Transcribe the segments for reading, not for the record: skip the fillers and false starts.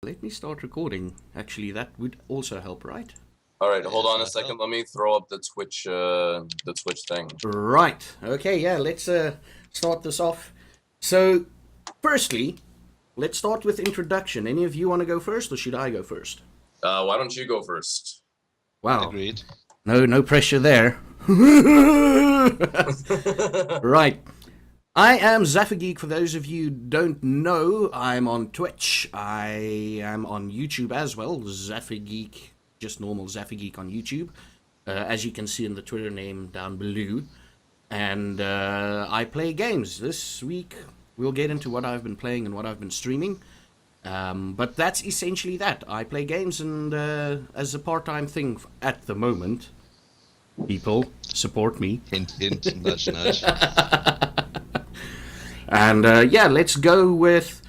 Let me start recording. Actually, that would also help, right? All right, hold on a second. Let me throw up the Twitch thing. Right. Okay, yeah, let's start this off. So, firstly, let's start with introduction. Any of you want to go first, or should I go first? Why don't you go first? Wow. Agreed. No pressure there. Right. I am Zaffageek. For those of you who don't know, I'm on Twitch. I am on YouTube as well. Zaffageek, just normal Zaffageek on YouTube. As you can see in the Twitter name down below. And I play games. This week we'll get into what I've been playing and what I've been streaming. But that's essentially that. I play games, and as a part-time thing at the moment, people support me. Hint, hint, nudge, nudge. And yeah, let's go with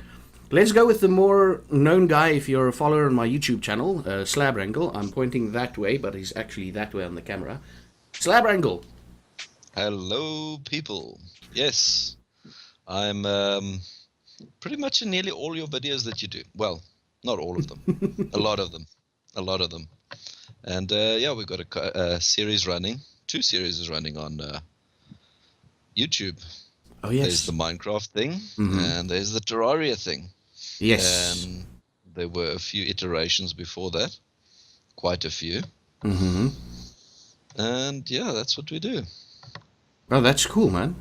the more known guy. If you're a follower on my YouTube channel, Slabwrangle. I'm pointing that way, but he's actually that way on the camera. Slabwrangle. Hello, people. Yes, I'm pretty much in nearly all your videos that you do. Well, not all of them. A lot of them. A lot of them. And yeah, we've got a series running. 2 series running on YouTube. Oh yes. There's the Minecraft thing, and there's the Terraria thing. Yes. And there were a few iterations before that. Quite a few. Mm-hmm. And yeah, that's what we do. Oh, that's cool, man.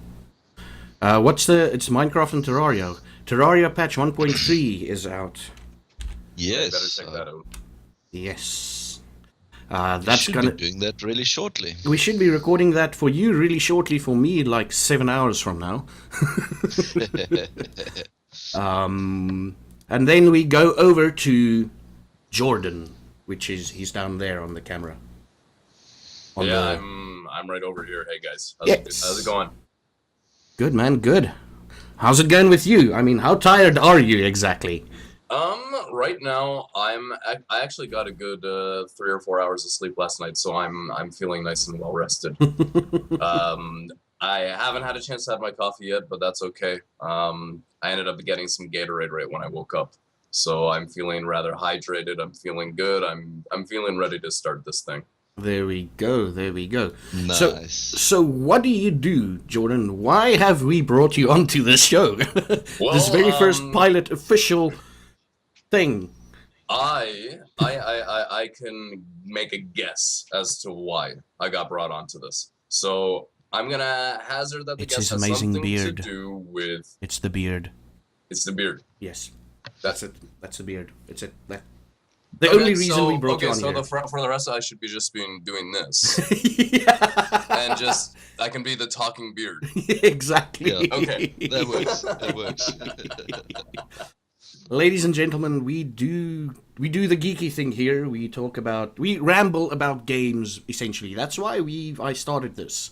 It's Minecraft and Terraria. Terraria patch 1.3 is out. Yes. Better check that out. Yes. We That's should gonna. be doing that really shortly. We should be recording that for you really shortly. For me, like 7 hours from now. And then we go over to Jordan, which is he's down there on the camera. I'm right over here. Hey guys, Yes. how's it going? Good, man. Good. How's it going with you? I mean, how tired are you exactly? Right now I actually got a good 3 or 4 hours of sleep last night, so I'm feeling nice and well rested. I haven't had a chance to have my coffee yet, but that's okay. I ended up getting some Gatorade right when I woke up, so I'm feeling rather hydrated. I'm feeling good. I'm feeling ready to start this thing. There we go. There we go. Nice. So what do you do, Jordan? Why have we brought you onto this show? Well, this very first pilot official thing. I can make a guess as to why I got brought onto this. So I'm gonna hazard that the It's guess his has amazing something beard. to do with. It's the beard. It's the beard. Yes, That's it. That's the beard. It's it. The only reason we brought you on here. For the rest, I should be just doing this, Yeah. and just I can be the talking beard. Exactly. Yeah. Okay. That works. That works. Ladies and gentlemen, we do the geeky thing here. We ramble about games essentially. That's why I started this.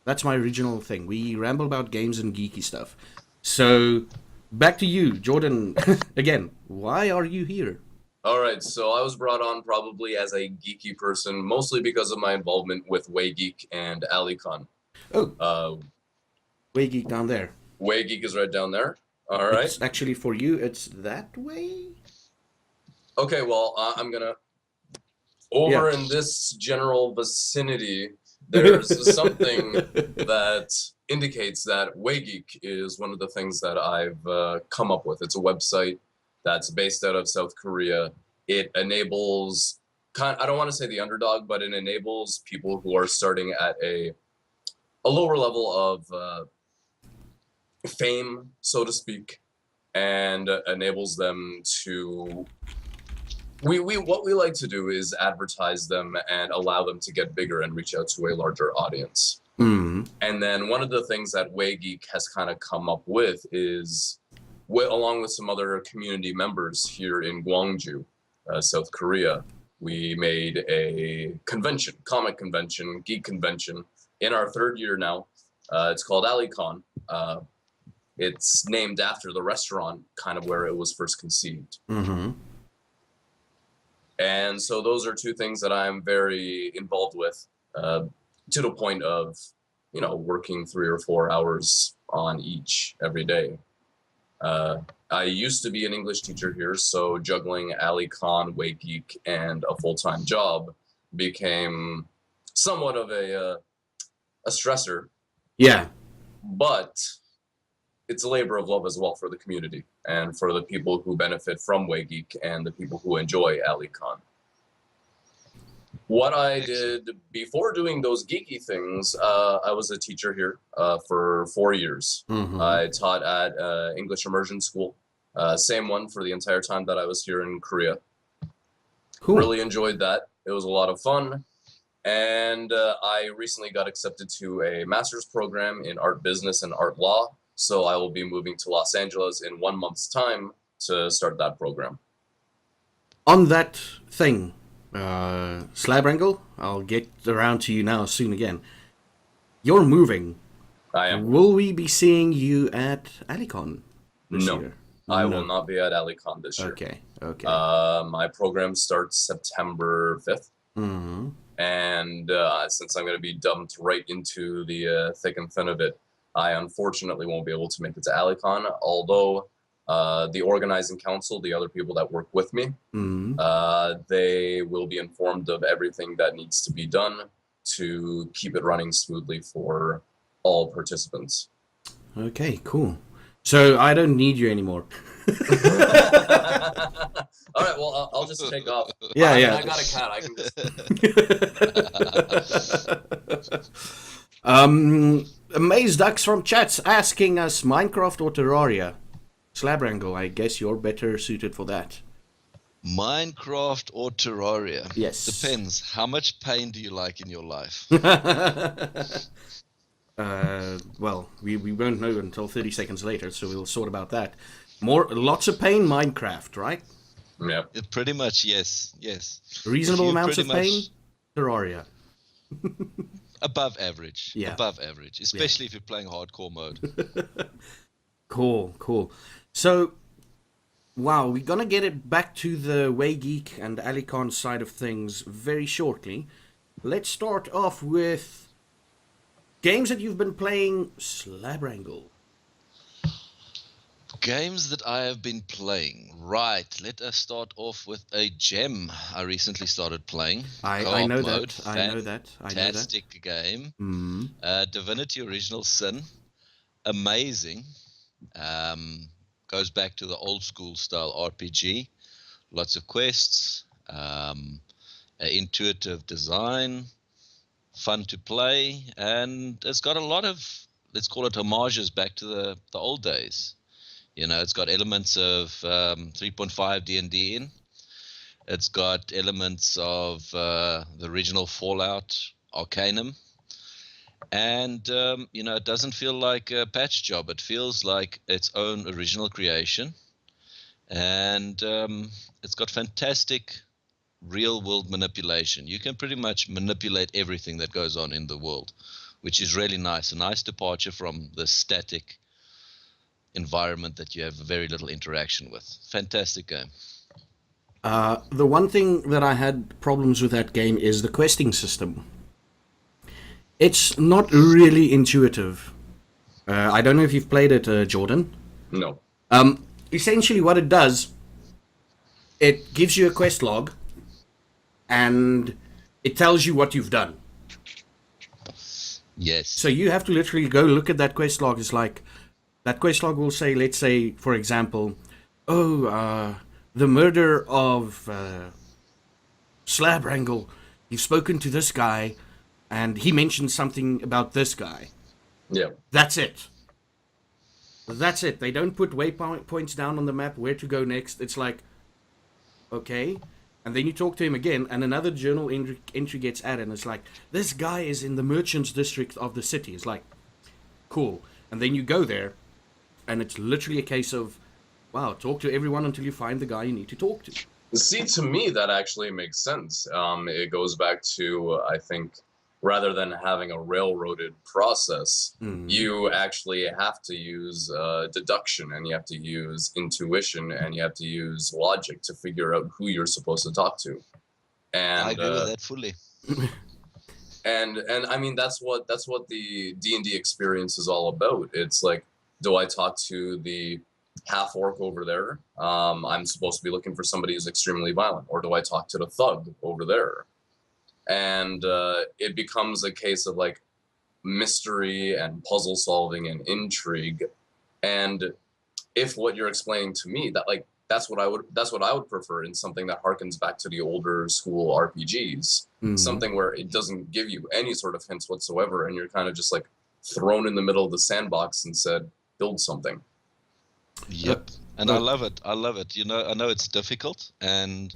That's my original thing. We ramble about games and geeky stuff. So, back to you, Jordan. Again, why are you here? All right, so I was brought on probably as a geeky person, mostly because of my involvement with Waygeek and Alicon. Oh, Waygeek down there. Waygeek is right down there. All right. It's actually for you, it's that way? Okay, well, I'm gonna over in this general vicinity. There's something that indicates that Waygeek is one of the things that I've come up with. It's a website that's based out of South Korea. It enables, I don't want to say the underdog, but it enables people who are starting at a lower level of fame, so to speak, and enables them to. What we like to do is advertise them and allow them to get bigger and reach out to a larger audience. Mm. And then one of the things that Waygeek has kind of come up with is, along with some other community members here in Gwangju, South Korea, we made a convention, comic convention, geek convention, in our 3rd year now. It's called Alicon. It's named after the restaurant, kind of where it was first conceived. Mm-hmm. And so those are 2 things that I'm very involved with, to the point of, working 3 or 4 hours on each every day. I used to be an English teacher here, so juggling AliCon, Waygeek, and a full-time job became somewhat of a stressor. Yeah. But it's a labor of love as well for the community and for the people who benefit from Waygeek and the people who enjoy AliCon. What I did before doing those geeky things, I was a teacher here for 4 years. Mm-hmm. I taught at English immersion school, same one for the entire time that I was here in Korea. Cool. Really enjoyed that. It was a lot of fun. And I recently got accepted to a master's program in art business and art law. So I will be moving to Los Angeles in 1 month's time to start that program. On that thing, Slabwrangle, I'll get around to you now soon again. You're moving. I am. Will we be seeing you at AliCon this No. year? I will not be at AliCon this year. Okay. My program starts September 5th. Mm-hmm. And since I'm going to be dumped right into the thick and thin of it, I unfortunately won't be able to make it to AliCon, although the organizing council, the other people that work with me, they will be informed of everything that needs to be done to keep it running smoothly for all participants. Okay, cool. So I don't need you anymore. All right, well, I'll just take off. Yeah. I got a cat. I can just... Amaze Ducks from chats asking us Minecraft or Terraria. Slabwrangle, I guess you're better suited for that. Minecraft or Terraria? Yes. Depends. How much pain do you like in your life? Well, we won't know until 30 seconds later, so we'll sort about that. Lots of pain, Minecraft, right? Yeah. Pretty much, yes. Reasonable amounts of pain, Terraria. Above average. Yeah. Above average, especially if you're playing hardcore mode. Cool. So, wow, we're gonna get it back to the Waygeek and AliCon side of things very shortly. Let's start off with games that you've been playing, Slabwrangle. Games that I have been playing. Right, let us start off with a gem I recently started playing. I know mode. that. I know that. Fantastic game. Mm. Divinity Original Sin. Amazing. Goes back to the old school style RPG. Lots of quests. Intuitive design. Fun to play. And it's got a lot of, let's call it homages back to the old days. You know, it's got elements of 3.5 D&D in. It's got elements of the original Fallout Arcanum. And, you know, it doesn't feel like a patch job. It feels like its own original creation. And it's got fantastic real-world manipulation. You can pretty much manipulate everything that goes on in the world, which is really nice. A nice departure from the static environment that you have very little interaction with. Fantastic game. The one thing that I had problems with that game is the questing system. It's not really intuitive. I don't know if you've played it, Jordan. No. Essentially what it does, it gives you a quest log, and it tells you what you've done. Yes. So you have to literally go look at that quest log. It's like, that quest log will say, let's say, for example, the murder of Slabwrangle. You've spoken to this guy, and he mentioned something about this guy. Yeah. That's it. They don't put waypoints down on the map where to go next. It's like, okay. And then you talk to him again, and another journal entry gets added, and it's like, this guy is in the merchants district of the city. It's like, cool. And then you go there, and it's literally a case of, wow, talk to everyone until you find the guy you need to talk to. See, to me, that actually makes sense. It goes back to, I think, rather than having a railroaded process, you actually have to use deduction, and you have to use intuition, and you have to use logic to figure out who you're supposed to talk to. And I agree with that fully. And I mean, that's what the D&D experience is all about. It's like, do I talk to the half orc over there? I'm supposed to be looking for somebody who's extremely violent, or do I talk to the thug over there? And it becomes a case of like mystery and puzzle solving and intrigue. And if what you're explaining to me, that like that's what I would prefer in something that harkens back to the older school RPGs, something where it doesn't give you any sort of hints whatsoever, and you're kind of just like thrown in the middle of the sandbox and said, build something. Yep. And I love it. I love it. You know, I know it's difficult, and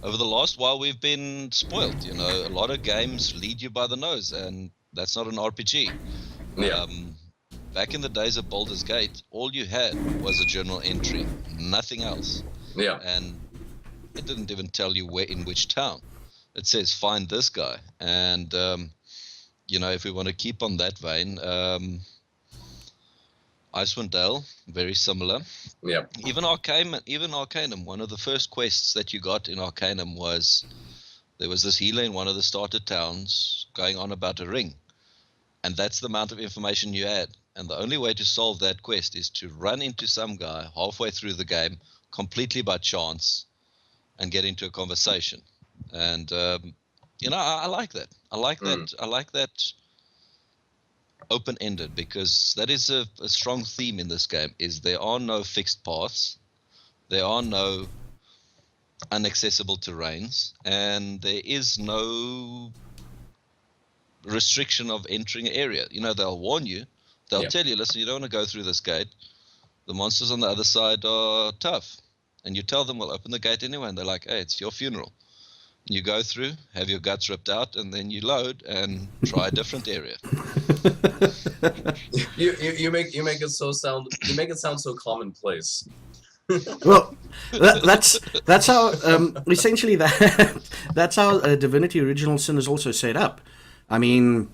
over the last while we've been spoiled. You know, a lot of games lead you by the nose, and that's not an RPG. Yeah. Back in the days of Baldur's Gate, all you had was a journal entry, nothing else. Yeah. And it didn't even tell you where in which town. It says find this guy, and you know, if we want to keep on that vein, Icewind Dale, very similar. Yeah. Even Arcanum, one of the first quests that you got in Arcanum was there was this healer in one of the starter towns going on about a ring. And that's the amount of information you had. And the only way to solve that quest is to run into some guy halfway through the game, completely by chance, and get into a conversation. And, you know, I like that. I like that. I like that open-ended, because that is a strong theme in this game, is there are no fixed paths. There are no inaccessible terrains. And there is no restriction of entering an area. You know, they'll warn you. They'll tell you, listen, you don't want to go through this gate. The monsters on the other side are tough. And you tell them, we'll open the gate anyway. And they're like, hey, it's your funeral. And you go through, have your guts ripped out, and then you load and try a different area. you make it sound so commonplace. Well, that's how essentially that's how Divinity Original Sin is also set up. I mean,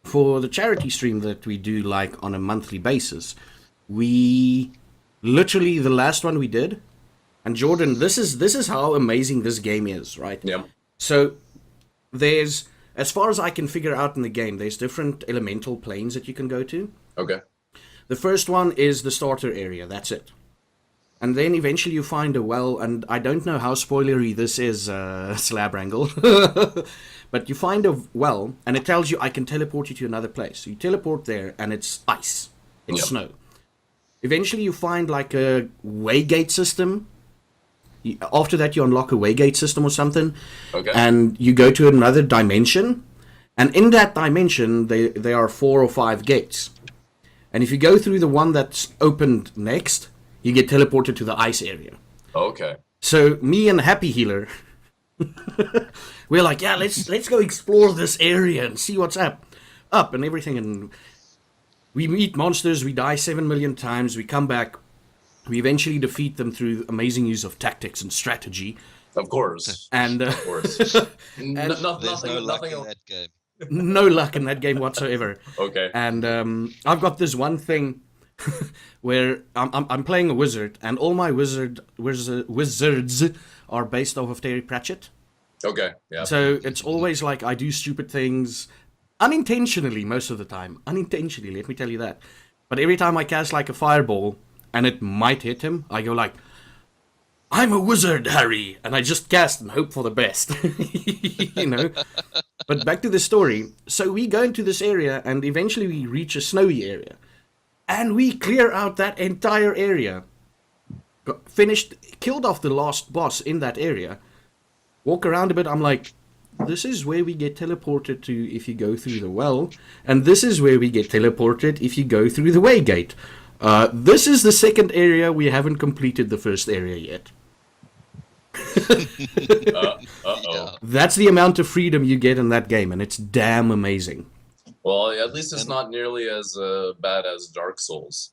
for the charity stream that we do like on a monthly basis, we literally, the last one we did, and Jordan, this is how amazing this game is, right? Yeah. So there's, as far as I can figure out in the game, there's different elemental planes that you can go to. Okay. The first one is the starter area, that's it. And then eventually you find a well, and I don't know how spoilery this is, Slabwrangle, but you find a well, and it tells you I can teleport you to another place. So you teleport there, and it's ice. It's snow. Eventually you find like a Waygate system. After that you unlock a Waygate system or something. Okay. And you go to another dimension. And in that dimension, there are 4 or 5 gates. And if you go through the one that's opened next, you get teleported to the ice area. Okay. So me and Happy Healer, we're like, yeah, let's go explore this area and see what's up and everything. And we meet monsters, we die 7 million times, we come back, we eventually defeat them through amazing use of tactics and strategy. Of course. And of course. There's no luck in that game. No luck in that game whatsoever. Okay. And I've got this one thing where I'm playing a wizard, and all my wizards are based off of Terry Pratchett. Okay. Yeah. So it's always like I do stupid things unintentionally most of the time. Unintentionally, let me tell you that. But every time I cast like a fireball and it might hit him, I go like, I'm a wizard, Harry, and I just cast and hope for the best. You know. But back to the story. So we go into this area, and eventually we reach a snowy area. And we clear out that entire area. Killed off the last boss in that area. Walk around a bit, I'm like, this is where we get teleported to if you go through the well. And this is where we get teleported if you go through the Waygate. This is the second area. We haven't completed the first area yet. Uh-oh. That's the amount of freedom you get in that game, and it's damn amazing. Well, at least it's not nearly as bad as Dark Souls.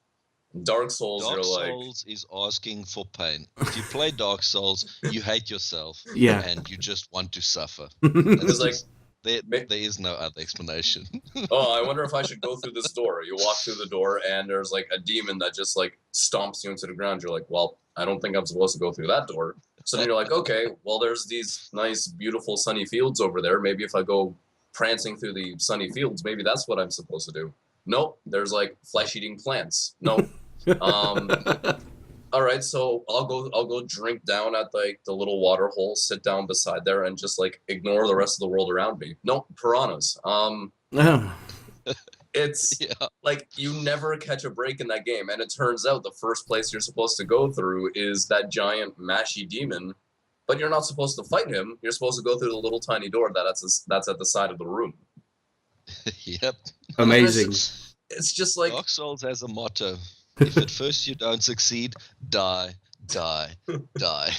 Dark Souls, Dark you're like... Souls is asking for pain. If you play Dark Souls, you hate yourself. Yeah. And you just want to suffer. It's like... There is no other explanation. Oh, I wonder if I should go through this door. You walk through the door, and there's like a demon that just like stomps you into the ground. You're like, well, I don't think I'm supposed to go through that door. So then you're like, okay, well, there's these nice, beautiful, sunny fields over there. Maybe if I go prancing through the sunny fields, maybe that's what I'm supposed to do. Nope, there's like flesh-eating plants. Nope. All right, so I'll go drink down at like the little water hole, sit down beside there, and just like ignore the rest of the world around me. Nope, piranhas. It's Yeah. like you never catch a break in that game, and it turns out the first place you're supposed to go through is that giant mashy demon, but you're not supposed to fight him. You're supposed to go through the little tiny door that's at the side of the room. Yep. Amazing. It's just like Dark Souls has a motto: if at first you don't succeed, die, die, die.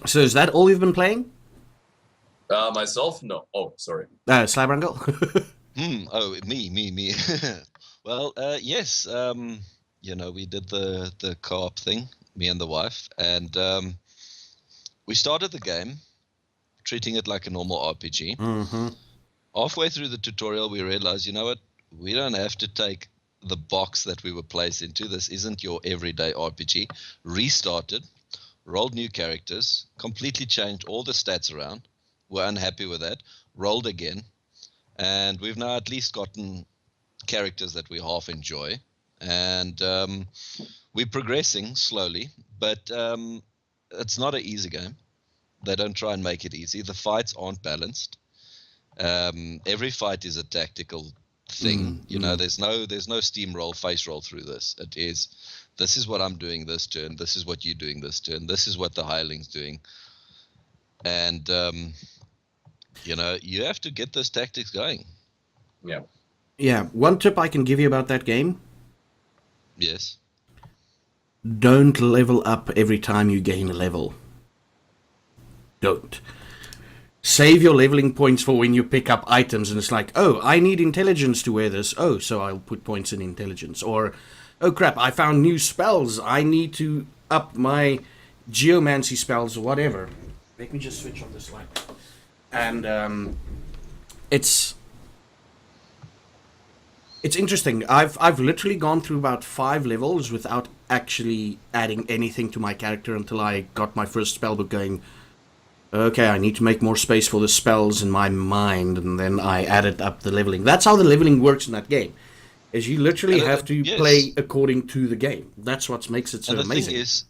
So is that all you've been playing? myself. No, oh sorry. Slabwrangle? Oh, me. Well, yes. We did the co-op thing, me and the wife, and we started the game, treating it like a normal RPG. Mm-hmm. Halfway through the tutorial, we realized, you know what? We don't have to take the box that we were placed into. This isn't your everyday RPG. Restarted, rolled new characters, completely changed all the stats around. We're unhappy with that. Rolled again, and we've now at least gotten characters that we half enjoy, and we're progressing slowly, but it's not an easy game. They don't try and make it easy. The fights aren't balanced. Every fight is a tactical thing. There's no steamroll, face roll through this. This is what I'm doing this turn, this is what you're doing this turn, this is what the hireling's doing. And you have to get those tactics going. Yeah. Yeah, one tip I can give you about that game: Yes. don't level up every time you gain a level. Don't. Save your leveling points for when you pick up items and it's like, oh, I need intelligence to wear this. Oh, so I'll put points in intelligence. Or, oh crap, I found new spells. I need to up my geomancy spells or whatever. Let me just switch on this light. And it's interesting. I've literally gone through about 5 levels without actually adding anything to my character until I got my first spellbook going. Okay, I need to make more space for the spells in my mind, and then I added up the leveling. That's how the leveling works in that game. Is you literally have to play according to the game. That's what makes it so amazing. And the thing is,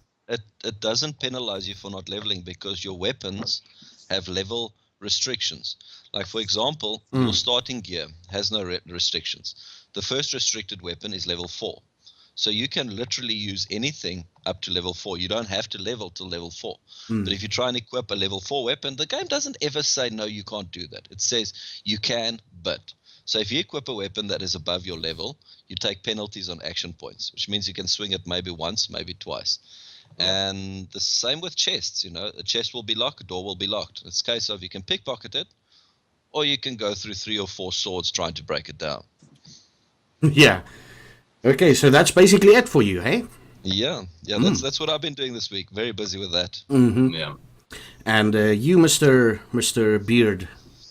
it doesn't penalize you for not leveling, because your weapons have level restrictions. Like, for example, your starting gear has no restrictions. The first restricted weapon is level 4. So you can literally use anything up to level 4. You don't have to level to level 4. But if you try and equip a level 4 weapon, the game doesn't ever say, no, you can't do that. It says you can, but. So if you equip a weapon that is above your level, you take penalties on action points, which means you can swing it maybe once, maybe twice. And the same with chests. A chest will be locked, a door will be locked. It's a case of you can pickpocket it, or you can go through 3 or 4 swords trying to break it down. Yeah. Okay, so that's basically it for you, hey? Yeah. That's what I've been doing this week. Very busy with that. Mm-hmm. Yeah. And you, Mr. Bearded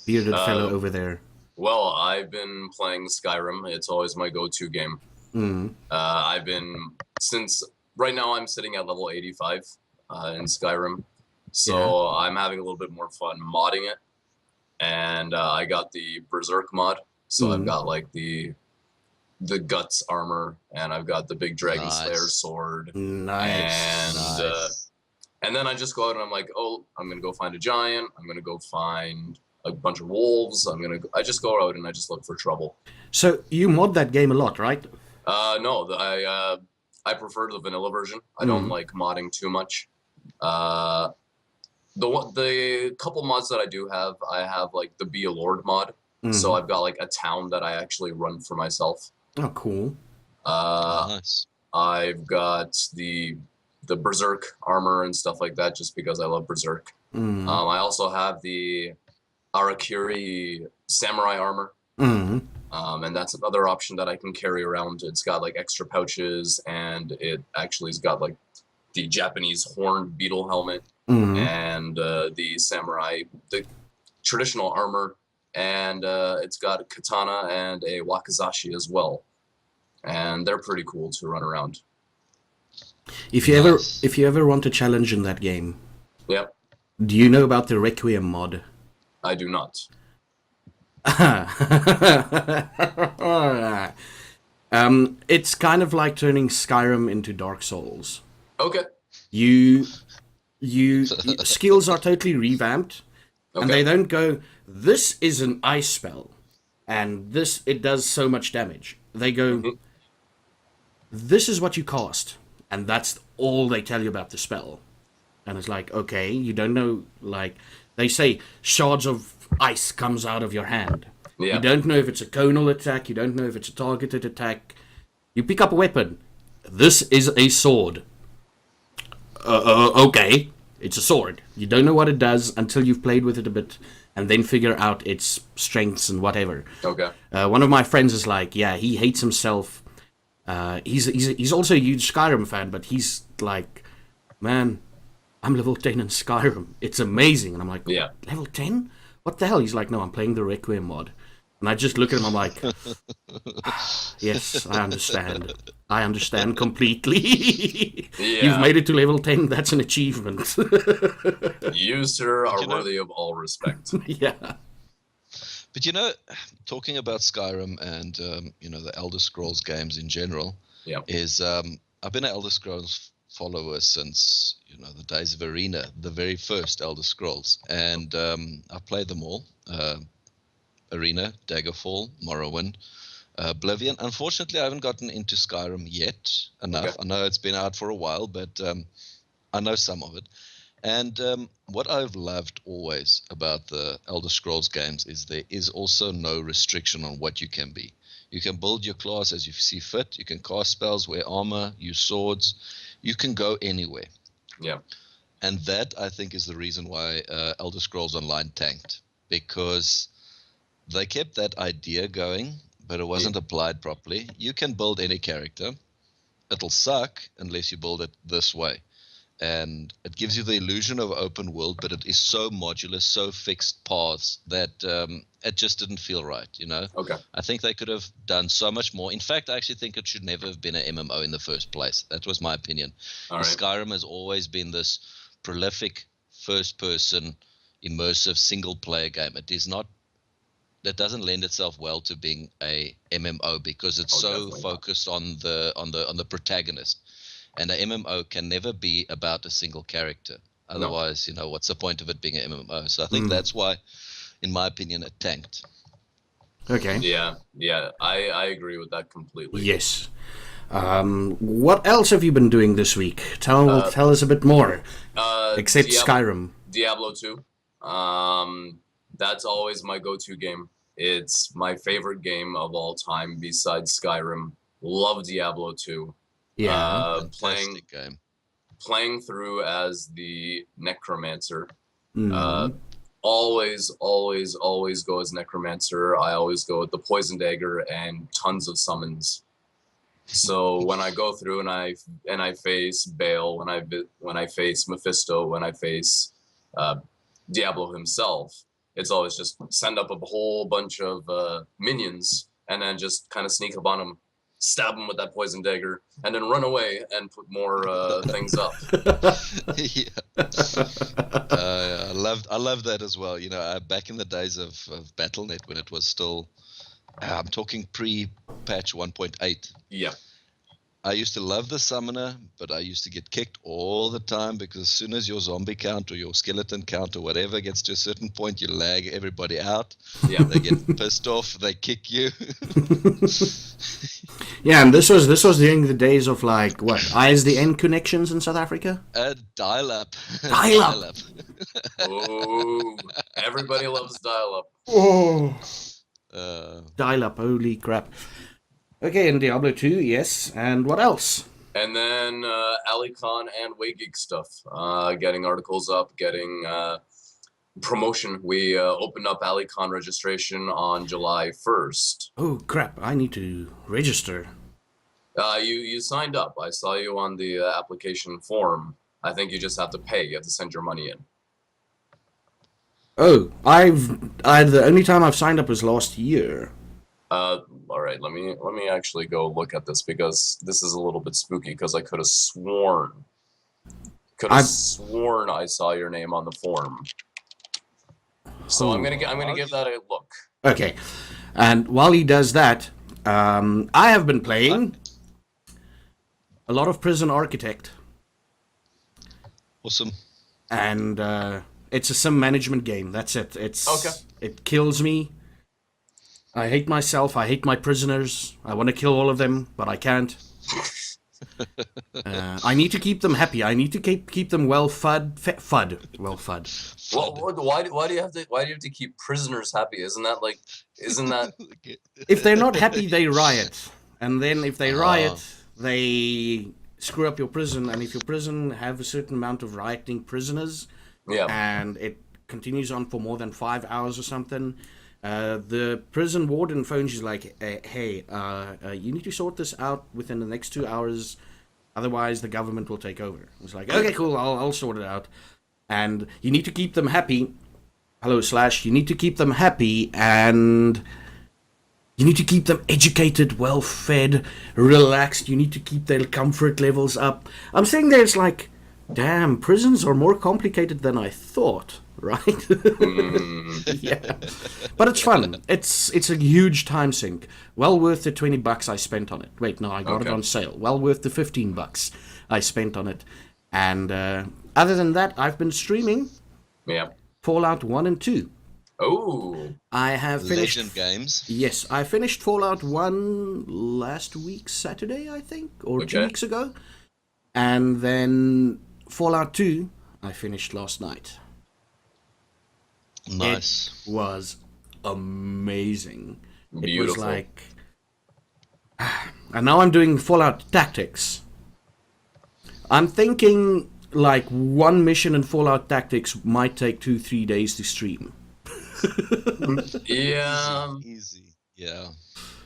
fellow over there. Well, I've been playing Skyrim. It's always my go-to game. I've been since right now. I'm sitting at level 85 in Skyrim, so I'm having a little bit more fun modding it. And I got the Berserk mod, so I've got like the guts armor, and I've got the big dragon slayer sword. Nice. And then I just go out and I'm like, oh, I'm gonna go find a giant. I'm gonna go find a bunch of wolves. I just go out and I just look for trouble. So you mod that game a lot, right? No, I prefer the vanilla version. I don't like modding too much. The couple mods that I have like the Be a Lord mod. So I've got like a town that I actually run for myself. Oh, cool. Nice. I've got the Berserk armor and stuff like that, just because I love Berserk. I also have the Arakiri samurai armor. And that's another option that I can carry around. It's got like extra pouches, and it actually has got like the Japanese horned beetle helmet and the samurai, the traditional armor. And it's got a katana and a wakizashi as well, and they're pretty cool to run around. If you ever want a challenge in that game, Yep. do you know about the Requiem mod? I do not. It's kind of like turning Skyrim into Dark Souls. Okay. You skills are totally revamped, and they Okay. don't go, this is an ice spell, and this it does so much damage. They go, Hmm. this is what you cast, and that's all they tell you about the spell. And it's like, okay, you don't know, like, they say shards of ice comes out of your hand. You Yeah. don't know if it's a conal attack, you don't know if it's a targeted attack. You pick up a weapon. This is a sword. Okay, it's a sword. You don't know what it does until you've played with it a bit, and then figure out its strengths and whatever. Okay. One of my friends is like, yeah, he hates himself. He's also a huge Skyrim fan, but he's like, man, I'm level 10 in Skyrim. It's amazing. And I'm like, Yeah. level 10? What the hell? He's like, no, I'm playing the Requiem mod. And I just look at him, I'm like, yes, I understand. I understand completely. You've Yeah. made it to level 10. That's an achievement. You, sir, are You know- worthy of all respect. Yeah. But talking about Skyrim and the Elder Scrolls games in general, Yeah. is I've been an Elder Scrolls follower since the days of Arena, the very first Elder Scrolls, and I've played them all. Arena, Daggerfall, Morrowind, Oblivion. Unfortunately, I haven't gotten into Skyrim yet enough. Okay. I know it's been out for a while, but I know some of it. And what I've loved always about the Elder Scrolls games is there is also no restriction on what you can be. You can build your class as you see fit. You can cast spells, wear armor, use swords. You can go anywhere. Yeah. And that, I think, is the reason why Elder Scrolls Online tanked. Because they kept that idea going, but it wasn't applied properly. You can build any character. It'll suck unless you build it this way. And it gives you the illusion of open world, but it is so modular, so fixed paths that it just didn't feel right, Okay. I think they could have done so much more. In fact, I actually think it should never have been an MMO in the first place. That was my opinion. All right. Skyrim has always been this prolific first-person, immersive, single-player game. That doesn't lend itself well to being a MMO because it's so Definitely not. focused on the protagonist. And a MMO can never be about a single character. Otherwise, what's the point of it being an MMO? So I think that's why, in my opinion, it tanked. Okay. Yeah. Yeah. I agree with that completely. Yes. What else have you been doing this week? Tell us a bit more. Except Skyrim. Diablo 2. That's always my go-to game. It's my favorite game of all time besides Skyrim. Love Diablo 2. Yeah. Fantastic game. Playing through as the Necromancer. Mhm. Always go as Necromancer. I always go with the Poison Dagger and tons of summons. So when I go through and I face Baal, when I face Mephisto, when I face Diablo himself, it's always just send up a whole bunch of minions and then just kind of sneak up on them, stab them with that Poison Dagger, and then run away and put more things up. Yeah. I love that as well. Back in the days of Battle.net when it was still, I'm talking pre-patch 1.8. Yeah. I used to love the summoner, but I used to get kicked all the time because as soon as your zombie count or your skeleton count or whatever gets to a certain point, you lag everybody out. Yeah. They get pissed off. They kick you. Yeah, and this was during the days of like what ISDN connections in South Africa. Dial-up. Dial-up. Oh, everybody loves dial-up. Oh. Uh, Dial-up. Holy crap. Okay, and Diablo 2, yes. And what else? And then Alicon and Waygeek stuff. Getting articles up, getting promotion. We opened up Alicon registration on July 1st. Oh crap! I need to register. You signed up. I saw you on the application form. I think you just have to pay. You have to send your money in. Oh, the only time I've signed up was last year. All right. Let me actually go look at this because this is a little bit spooky because I could have sworn I saw your name on the form. So I'm gonna give that a look. Okay. And while he does that, I have been playing a lot of Prison Architect. Awesome. And it's a sim management game. That's it. It kills me. I hate myself. I hate my prisoners. I want to kill all of them, but I can't. I need to keep them happy. I need to keep them well fed. Well fed. Why do you have to keep prisoners happy? Isn't that If they're not happy, they riot, and then if they riot, they screw up your prison. And if your prison have a certain amount of rioting prisoners, and it continues on for more than 5 hours or something, the prison warden phones you like, hey, you need to sort this out within the next 2 hours, otherwise the government will take over. It's like, okay, cool, I'll sort it out. And you need to keep them happy. Hello, Slash. You need to keep them happy, and you need to keep them educated, well fed, relaxed. You need to keep their comfort levels up. I'm saying there's like, damn, prisons are more complicated than I thought, right? Yeah, but it's fun. It's a huge time sink. Well worth the $20 I spent on it. Wait, no, I got it on sale. Well worth the $15 I spent on it. And other than that, I've been streaming. Yeah. Fallout 1 and 2. Oh. I have finished Legend games. Yes, I finished Fallout 1 last week Saturday, I think, or 2 weeks ago. And then Fallout 2 I finished last night. Nice. It was amazing. Beautiful. It was like, and now I'm doing Fallout Tactics. I'm thinking like one mission in Fallout Tactics might take 2-3 days to stream. Yeah. Easy. Yeah.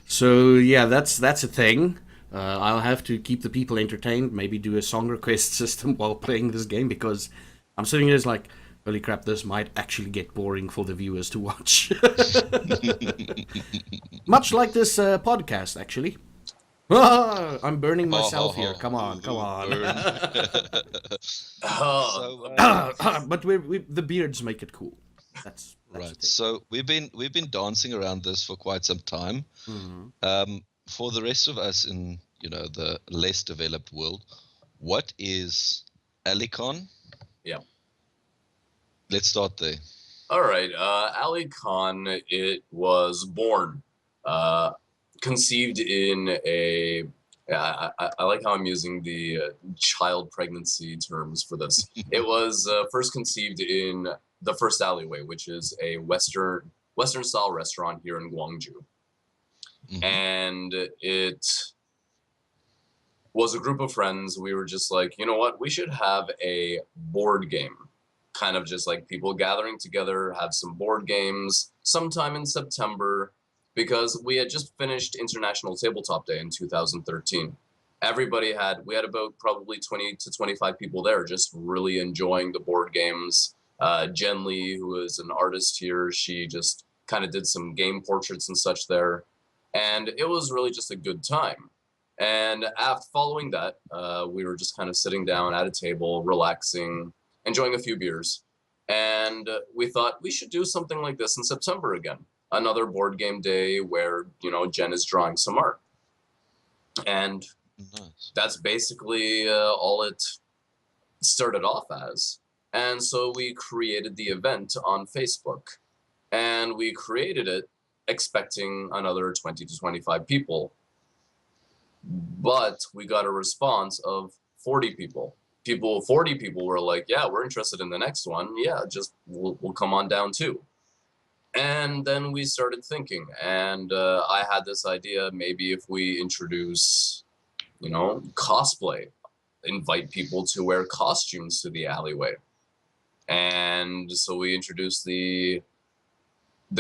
So yeah, that's a thing. I'll have to keep the people entertained. Maybe do a song request system while playing this game, because I'm sitting here like, holy crap, this might actually get boring for the viewers to watch. Much like this podcast, actually. I'm burning myself here. Come on. But the beards make it cool. That's right. So we've been dancing around this for quite some time. Mm-hmm. For the rest of us in the less developed world, what is Alicon? Yeah. Let's start there. All right. Alicon, it was born, conceived in a. I like how I'm using the child pregnancy terms for this. It was first conceived in the First Alleyway, which is a Western style restaurant here in Gwangju. Mm-hmm. And it was a group of friends. We were just like, you know what? We should have a board game. Kind of just like people gathering together, have some board games sometime in September, because we had just finished International Tabletop Day in 2013. We had about probably 20 to 25 people there, just really enjoying the board games. Jen Lee, who is an artist here, she just kind of did some game portraits and such there. And it was really just a good time. And following that, we were just kind of sitting down at a table, relaxing, enjoying a few beers. And we thought we should do something like this in September again. Another board game day where, Jen is drawing some art. And that's basically all it started off as. And so we created the event on Facebook. And we created it expecting another 20 to 25 people. But we got a response of 40 people. 40 people were like, yeah, we're interested in the next one. Yeah, just we'll come on down too. And then we started thinking, and I had this idea, maybe if we introduce, cosplay, invite people to wear costumes to the alleyway. And so we introduced the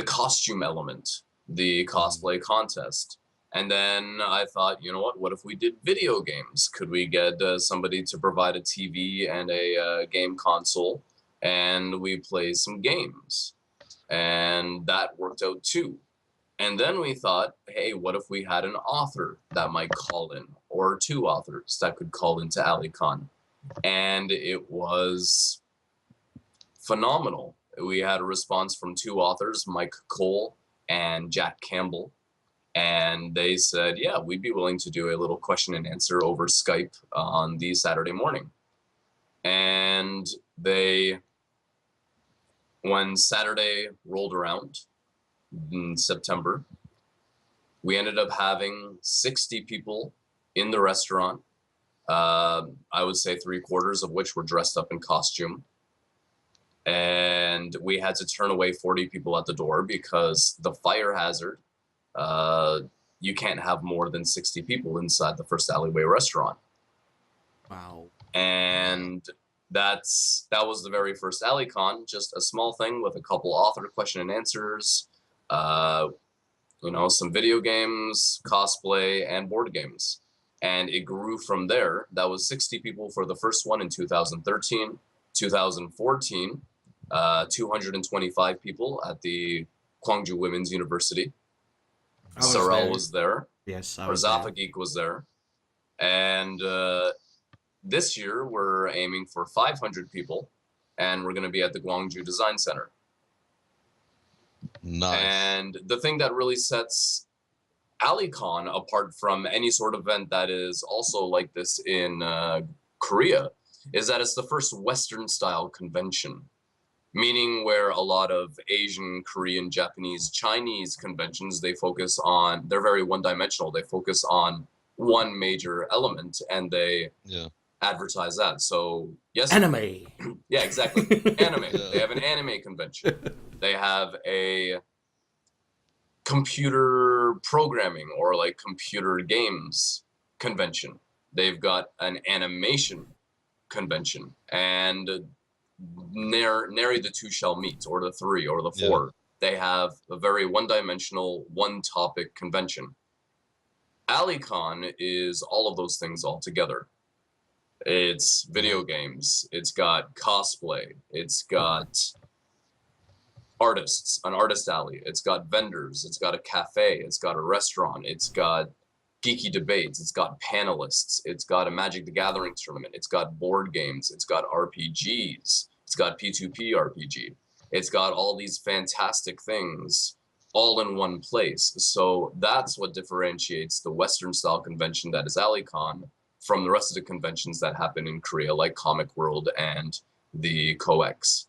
costume element, the cosplay contest. And then I thought, you know what if we did video games? Could we get somebody to provide a TV and a game console, and we play some games? And that worked out too. And then we thought, hey, what if we had an author that might call in, or two authors that could call into Alicon? And it was phenomenal. We had a response from two authors, Mike Cole and Jack Campbell. And they said, yeah, we'd be willing to do a little question and answer over Skype on the Saturday morning. And when Saturday rolled around in September, we ended up having 60 people in the restaurant. I would say 3/4 of which were dressed up in costume. And we had to turn away 40 people at the door because the fire hazard, you can't have more than 60 people inside the First Alleyway restaurant. Wow. And that was the very first AlleyCon, just a small thing with a couple author question and answers, some video games, cosplay, and board games. And it grew from there. That was 60 people for the first one in 2013. 2014, 225 people at the Gwangju Women's University. Sorel was there. Yes, or Zaffageek was there. And this year, we're aiming for 500 people, and we're going to be at the Gwangju Design Center. Nice. And the thing that really sets AlleyCon apart from any sort of event that is also like this in Korea is that it's the first Western-style convention, meaning where a lot of Asian, Korean, Japanese, Chinese conventions, they're very one-dimensional. They focus on one major element, and they advertise that. So, yes. Anime. Yeah, exactly. Anime. Yeah. They have an anime convention. They have a computer programming or like computer games convention. They've got an animation convention, and nary the two shall meet, or the three, or the four. They have a very one-dimensional, one-topic convention. AlleyCon is all of those things all together. It's video games, it's got cosplay, it's got artists, an artist alley, it's got vendors, it's got a cafe, it's got a restaurant, it's got geeky debates, it's got panelists, it's got a Magic the Gathering tournament, it's got board games, it's got RPGs, it's got P2P RPG, it's got all these fantastic things all in one place. So that's what differentiates the Western style convention that is AlleyCon from the rest of the conventions that happen in Korea, like Comic World and the COEX.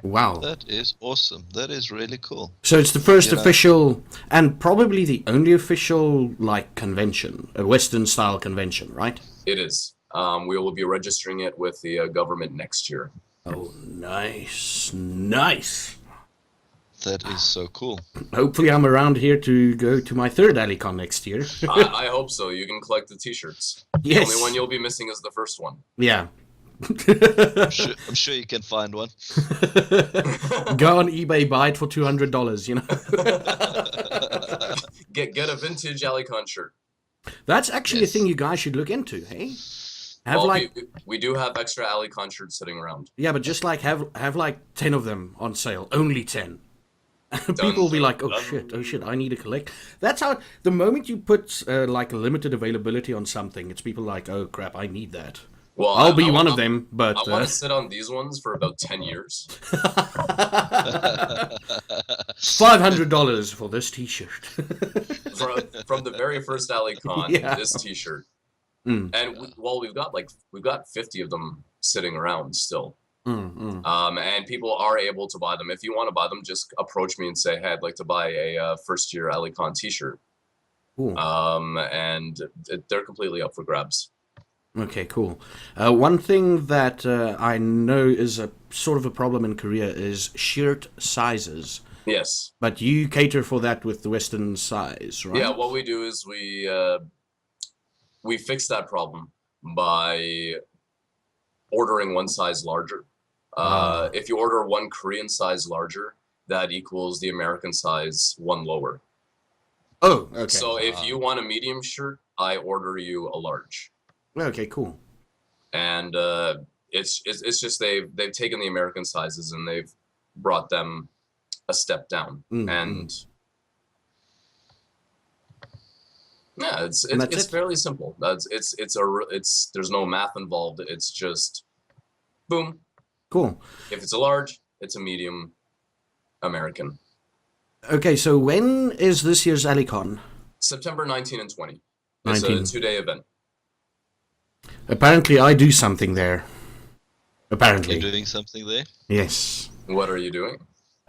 Wow. That is awesome. That is really cool. So it's the first official, and probably the only official, convention, a Western-style convention, right? It is. We will be registering it with the government next year. Oh, nice. Nice. That is so cool. Hopefully I'm around here to go to my third AlleyCon next year. I hope so. You can collect the t-shirts. Yes. The only one you'll be missing is the first one. Yeah. I'm sure you can find one. Go on eBay, buy it for $200, Get a vintage AlleyCon shirt. That's actually a thing you guys should look into, hey? We do have extra AlleyCon shirts sitting around. Yeah, but just have 10 of them on sale. Only 10. People will be like, oh shit, I need to collect. That's how, the moment you put a limited availability on something, it's people like, oh crap, I need that. Well, I'll be one of them, but... I want to sit on these ones for about 10 years. $500 for this t-shirt. from the very first AlleyCon, this t-shirt. Mm. And we've got 50 of them sitting around still. And people are able to buy them. If you want to buy them, just approach me and say, hey, I'd like to buy a first year AlleyCon t-shirt. And they're completely up for grabs. Okay, cool. One thing that I know is a sort of a problem in Korea is shirt sizes. Yes. But you cater for that with the Western size, right? Yeah, what we do is we fix that problem by ordering one size larger. If you order one Korean size larger, that equals the American size one lower. Oh, okay. So if you want a medium shirt, I order you a large. Okay, cool. And it's just they've taken the American sizes and they've brought them a step down. And yeah, it's fairly simple. There's no math involved. It's just boom. Cool. If it's a large, it's a medium American. Okay, so when is this year's AliCon? September 19 and 20. It's 19. a 2-day event. Apparently, I do something there. Apparently. You're doing something there? Yes. What are you doing?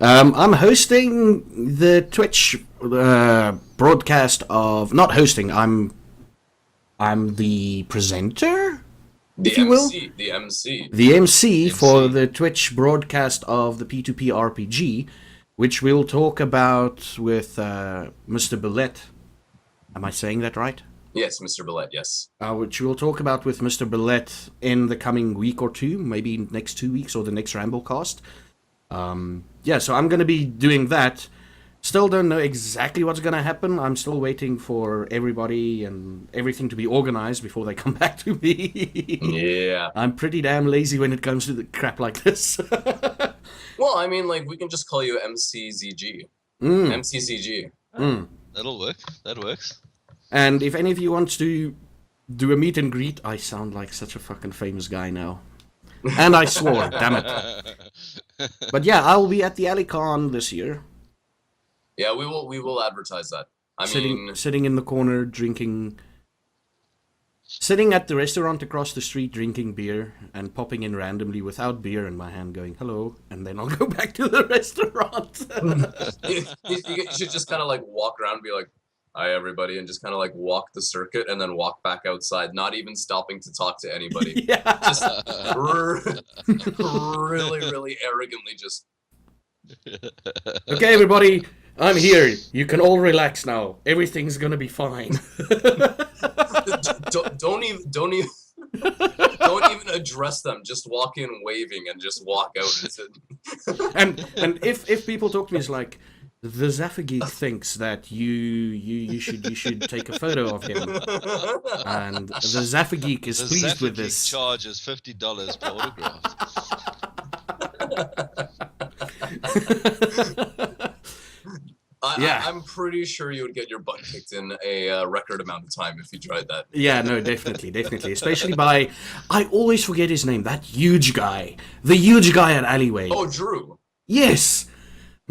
I'm hosting the Twitch broadcast of... Not hosting, I'm the presenter? The if you will. The MC. The MC for MC. the Twitch broadcast of the P2P RPG, which we'll talk about with Mr. Billette. Am I saying that right? Yes, Mr. Billette, yes. Which we'll talk about with Mr. Billette in the coming week or two, maybe next 2 weeks or the next RambleCast. Yeah, so I'm going to be doing that. Still don't know exactly what's going to happen. I'm still waiting for everybody and everything to be organized before they come back to me. Yeah. I'm pretty damn lazy when it comes to the crap like this. Well, I mean, like, we can just call you MCZG. Mm. MCCG. Mm. That'll work. That works. And if any of you want to do a meet and greet, I sound like such a fucking famous guy now. And I swore, damn it. But yeah, I'll be at the AliCon this year. Yeah, we will advertise that. I mean, Sitting in the corner, drinking... Sitting at the restaurant across the street, drinking beer, and popping in randomly without beer in my hand, going, hello, and then I'll go back to the restaurant. you should just kind of like walk around and be like, hi, everybody, and just kind of like walk the circuit and then walk back outside, not even stopping to talk to anybody. Yeah. Just really, really arrogantly just... Okay, everybody, I'm here. You can all relax now. Everything's gonna be fine. don't even address them. Just walk in waving and just walk out and sit. And if people talk to me, it's like, the Zaffageek thinks that you should take a photo of him, and the Zaffageek is The pleased with Zaffageek this. charges $50 per autograph. I'm pretty sure you would get your butt kicked in a record amount of time if you tried that. Yeah, no, definitely. Especially by, I always forget his name, that huge guy. The huge guy at Alleyway. Oh, Drew. Yes!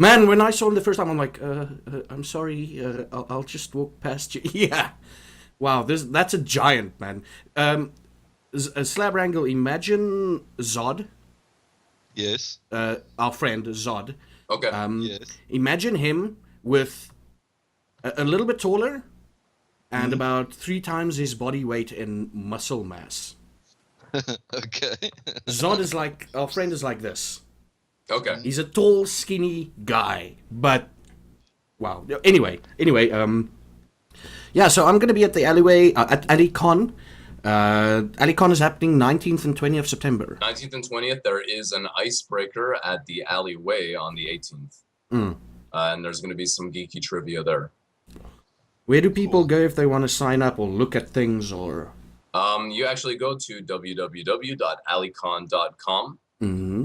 Man, when I saw him the first time, I'm like, I'm sorry, I'll just walk past you. Yeah. Wow, that's a giant, man. Slabwrangle, imagine Zod. Yes. Our friend, Zod. Okay. Yes. Imagine him with a little bit taller and about 3 times his body weight in muscle mass. Okay. Zod is like, our friend is like this. Okay. He's a tall, skinny guy, but wow. Anyway, yeah. So I'm gonna be at the alleyway at AliCon. AliCon is happening 19th and 20th of September. 19th and 20th, there is an icebreaker at the alleyway on the 18th. And there's going to be some geeky trivia there. Where do people go if they want to sign up or look at things or? You actually go to www.alicon.com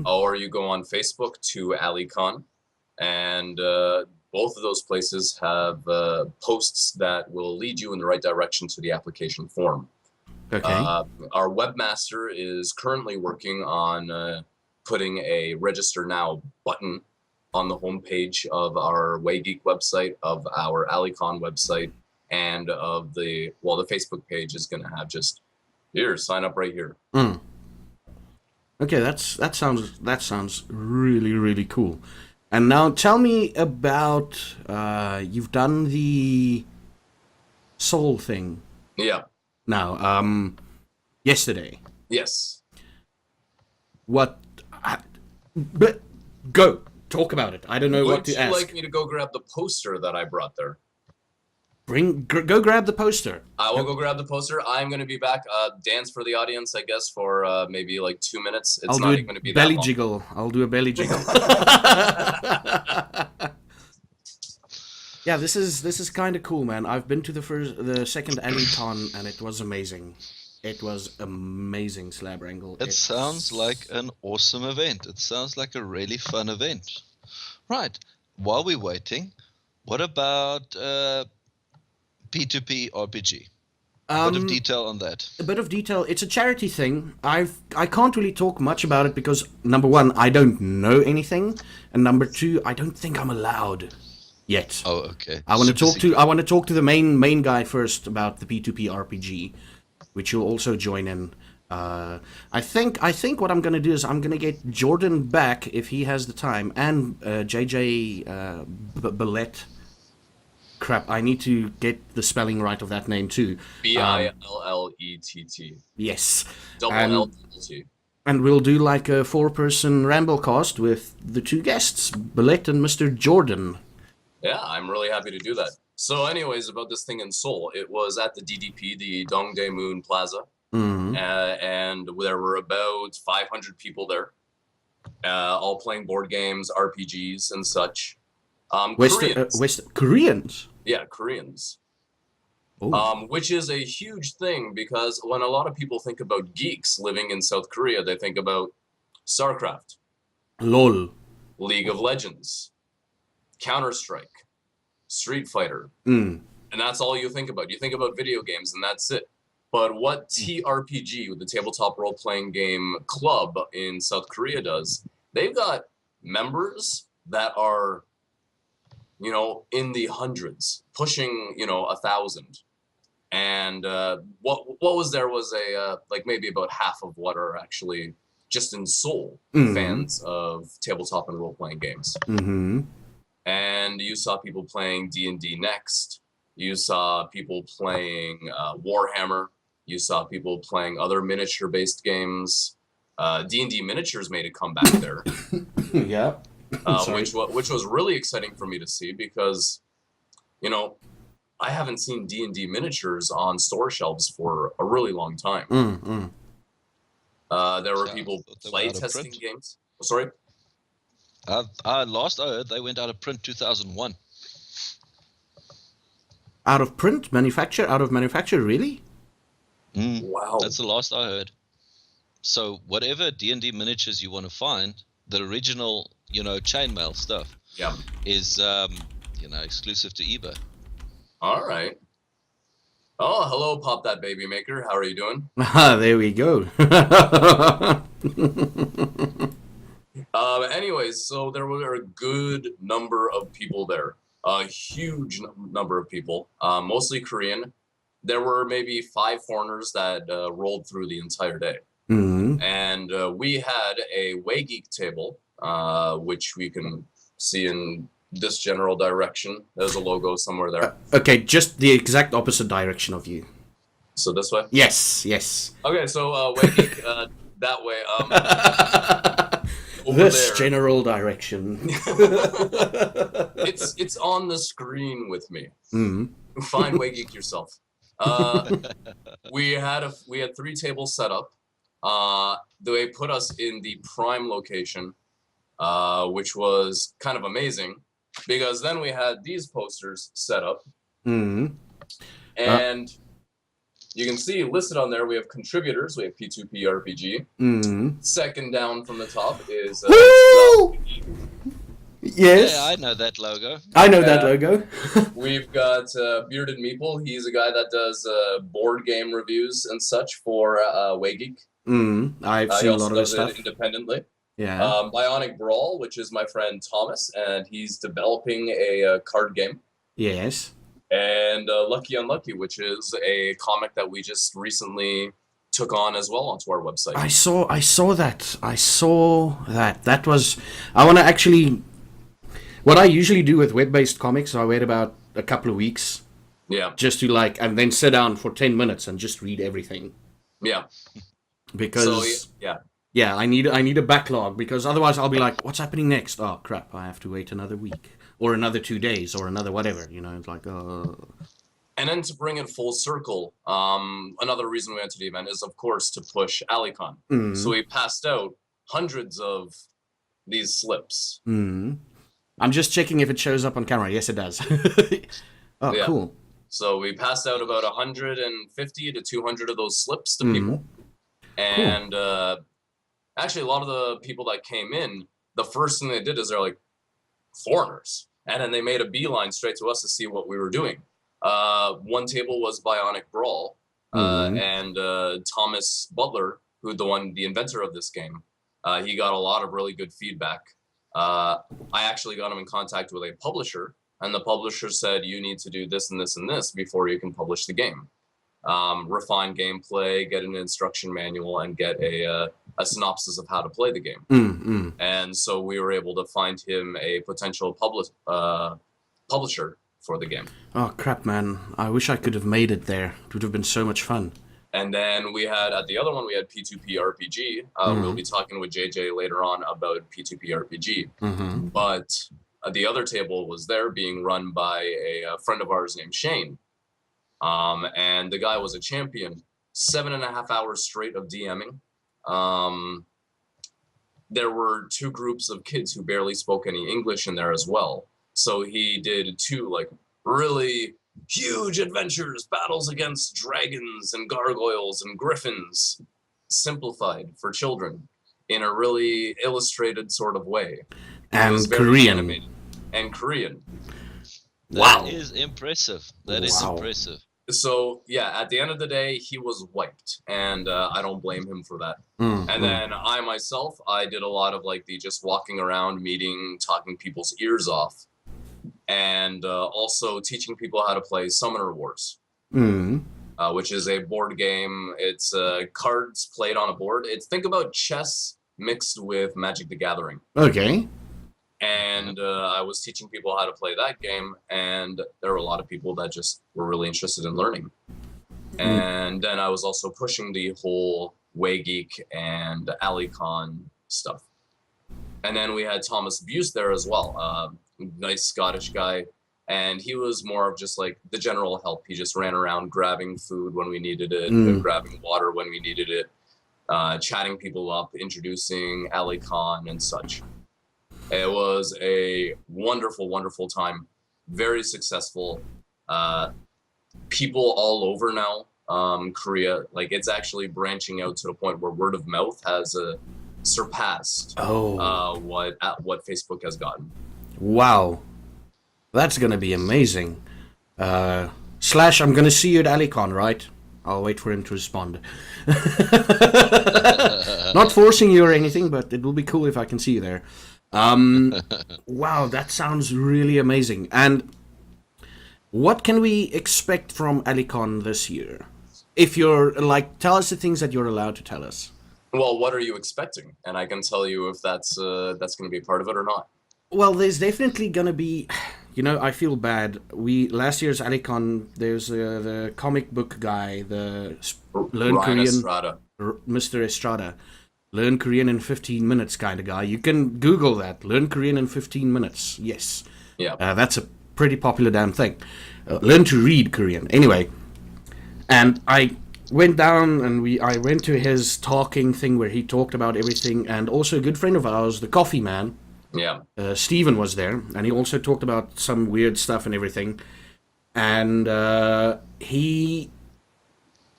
or you go on Facebook to AliCon, and both of those places have posts that will lead you in the right direction to the application form. Okay. Our webmaster is currently working on putting a register now button on the homepage of our Waygeek website, of our AliCon website, and of the Facebook page is going to have just here, sign up right here. Okay, that sounds really, really cool. And now tell me about you've done the soul thing. Yeah. Now, yesterday. Yes. What? But go talk about it. I don't know what to ask. Would you like me to go grab the poster that I brought there? Go grab the poster. I will go grab the poster. I'm going to be back. Dance for the audience, I guess, for maybe like 2 minutes. It's not even going to be belly that long. jiggle. I'll do a belly jiggle. Yeah, this is kind of cool, man. I've been to the second AliCon, and it was amazing. It was amazing, Slabwrangle. It sounds like an awesome event. It sounds like a really fun event. Right. While we're waiting, what about P2P RPG? A bit of detail on that. A bit of detail. It's a charity thing. I can't really talk much about it because, number one, I don't know anything, and number two, I don't think I'm allowed. yet. Oh, okay. I want to Super talk secret. to I want to talk to the main guy first about the P2P RPG, which you'll also join in. I think what I'm gonna do is I'm gonna get Jordan back if he has the time, and JJ Billette. Crap, I need to get the spelling right of that name too. Billett. Yes, Double and L double T. and we'll do like a 4-person RambleCast with the two guests, Billette and Mr. Jordan. Yeah, I'm really happy to do that. So, anyways, about this thing in Seoul, it was at the DDP, the Dongdaemun Plaza, Mm-hmm. and there were about 500 people there, all playing board games, RPGs, and such. Koreans. Koreans. Yeah, Koreans. Oh, Which is a huge thing because when a lot of people think about geeks living in South Korea, they think about StarCraft, lol. League of Legends, Counter-Strike, Street Fighter, Mm. and that's all you think about. You think about video games, and that's it. But what TRPG, the Tabletop Role-Playing Game Club in South Korea does, they've got members that are, in the hundreds, pushing, 1,000. And what was there was like maybe about half of what are actually just in Seoul fans of tabletop and role-playing games. Mm-hmm. And you saw people playing D&D Next. You saw people playing Warhammer. You saw people playing other miniature-based games. D&D Miniatures made a comeback there, Yeah. which was really exciting for me to see because, I haven't seen D&D Miniatures on store shelves for a really long time. Mm-hmm. There were Yeah, people I thought they were play out of testing print. games. Oh, sorry? Last I heard, they went out of print 2001. Out of print, out of manufacture, really? Wow. That's the last I heard. So whatever D&D miniatures you want to find, the original, chainmail stuff Yeah. is, exclusive to eBay. All right. Oh, hello, Pop That Baby Maker. How are you doing? Ah, there we go. Anyways, so there were a good number of people there. A huge number of people, mostly Korean. There were maybe 5 foreigners that rolled through the entire day. Mm-hmm. And we had a Waygeek table, which we can see in this general direction. There's a logo somewhere there. Okay, just the exact opposite direction of you. So this way? Yes, yes. Okay, so Waygeek, that way. Over This there. general direction. It's on the screen with me. Mm-hmm. Find Waygeek yourself. We had 3 tables set up. They put us in the prime location, which was kind of amazing because then we had these posters set up, Mm-hmm. and you can see listed on there we have contributors. We have P2P RPG. Mm-hmm. Second down from the top is Woo! Yes. Yeah, I know that logo. I know that logo. We've got Bearded Meeple. He's a guy that does board game reviews and such for Waygeek. I've He seen a also lot of this does it stuff. independently. Yeah. Bionic Brawl, which is my friend Thomas, and he's developing a card game. Yes. And Lucky Unlucky, which is a comic that we just recently took on as well onto our website. I saw that. That was. I want to actually. What I usually do with web-based comics, I wait about a couple of weeks. Yeah. Just to and then sit down for 10 minutes and just read everything. Yeah. Because. So, yeah. Yeah, I need a backlog because otherwise I'll be like, what's happening next? Oh crap! I have to wait another week or another 2 days or another whatever. It's like. And then to bring it full circle, another reason we went to the event is, of course, to push AliCon. Mm-hmm. So we passed out hundreds of these slips. Mm-hmm. I'm just checking if it shows up on camera. Yes, it does. Oh, Yeah. cool. So we passed out about 150 to 200 of those slips to people. And actually, a lot of the people that came in, the first thing they did is they're like, foreigners. And then they made a beeline straight to us to see what we were doing. One table was Bionic Brawl, and Thomas Butler, the inventor of this game, he got a lot of really good feedback. I actually got him in contact with a publisher and the publisher said, you need to do this and this and this before you can publish the game. Refine gameplay, get an instruction manual, and get a synopsis of how to play the game. And so we were able to find him a potential publisher for the game. Oh, crap, man. I wish I could have made it there. It would have been so much fun. And then we had, at the other one, we had P2P RPG. We'll be talking with JJ later on about P2P RPG. But the other table was there being run by a friend of ours named Shane. And the guy was a champion, 7.5 hours straight of DMing. There were 2 groups of kids who barely spoke any English in there as well. So he did 2 like really huge adventures, battles against dragons and gargoyles and griffins, simplified for children in a really illustrated sort of way. And Korean. Animated. And Korean. Wow. That is impressive. That is impressive. So, yeah, at the end of the day, he was wiped, and I don't blame him for that. And then I myself, I did a lot of like the just walking around, meeting, talking people's ears off, and also teaching people how to play Summoner Wars, which is a board game. It's cards played on a board. Think about chess mixed with Magic the Gathering. Okay. And I was teaching people how to play that game, and there were a lot of people that just were really interested in learning. And then I was also pushing the whole Waygeek and AliCon stuff. And then we had Thomas Buse there as well, nice Scottish guy, and he was more of just like the general help. He just ran around grabbing food when we needed it, grabbing water when we needed it, chatting people up, introducing AliCon and such. It was a wonderful, wonderful time. Very successful. People all over now, Korea, like it's actually branching out to the point where word of mouth has surpassed what Facebook has gotten. Wow. That's going to be amazing. Slash, I'm going to see you at AliCon, right? I'll wait for him to respond. Not forcing you or anything, but it will be cool if I can see you there. Wow, that sounds really amazing. And what can we expect from AliCon this year? If you're like, tell us the things that you're allowed to tell us. Well, what are you expecting? And I can tell you if that's going to be a part of it or not. Well, there's definitely going to be, I feel bad. Last year's AliCon, there's the comic book guy, the Learn Ryan Korean, Estrada. Mr. Estrada. Learn Korean in 15 minutes kind of guy. You can Google that. Learn Korean in 15 minutes. Yes. Yeah. That's a pretty popular damn thing. Learn to read Korean. Anyway. And I went down and I went to his talking thing where he talked about everything. And also a good friend of ours, the Coffee Man. Yeah. Steven was there. And he also talked about some weird stuff and everything. And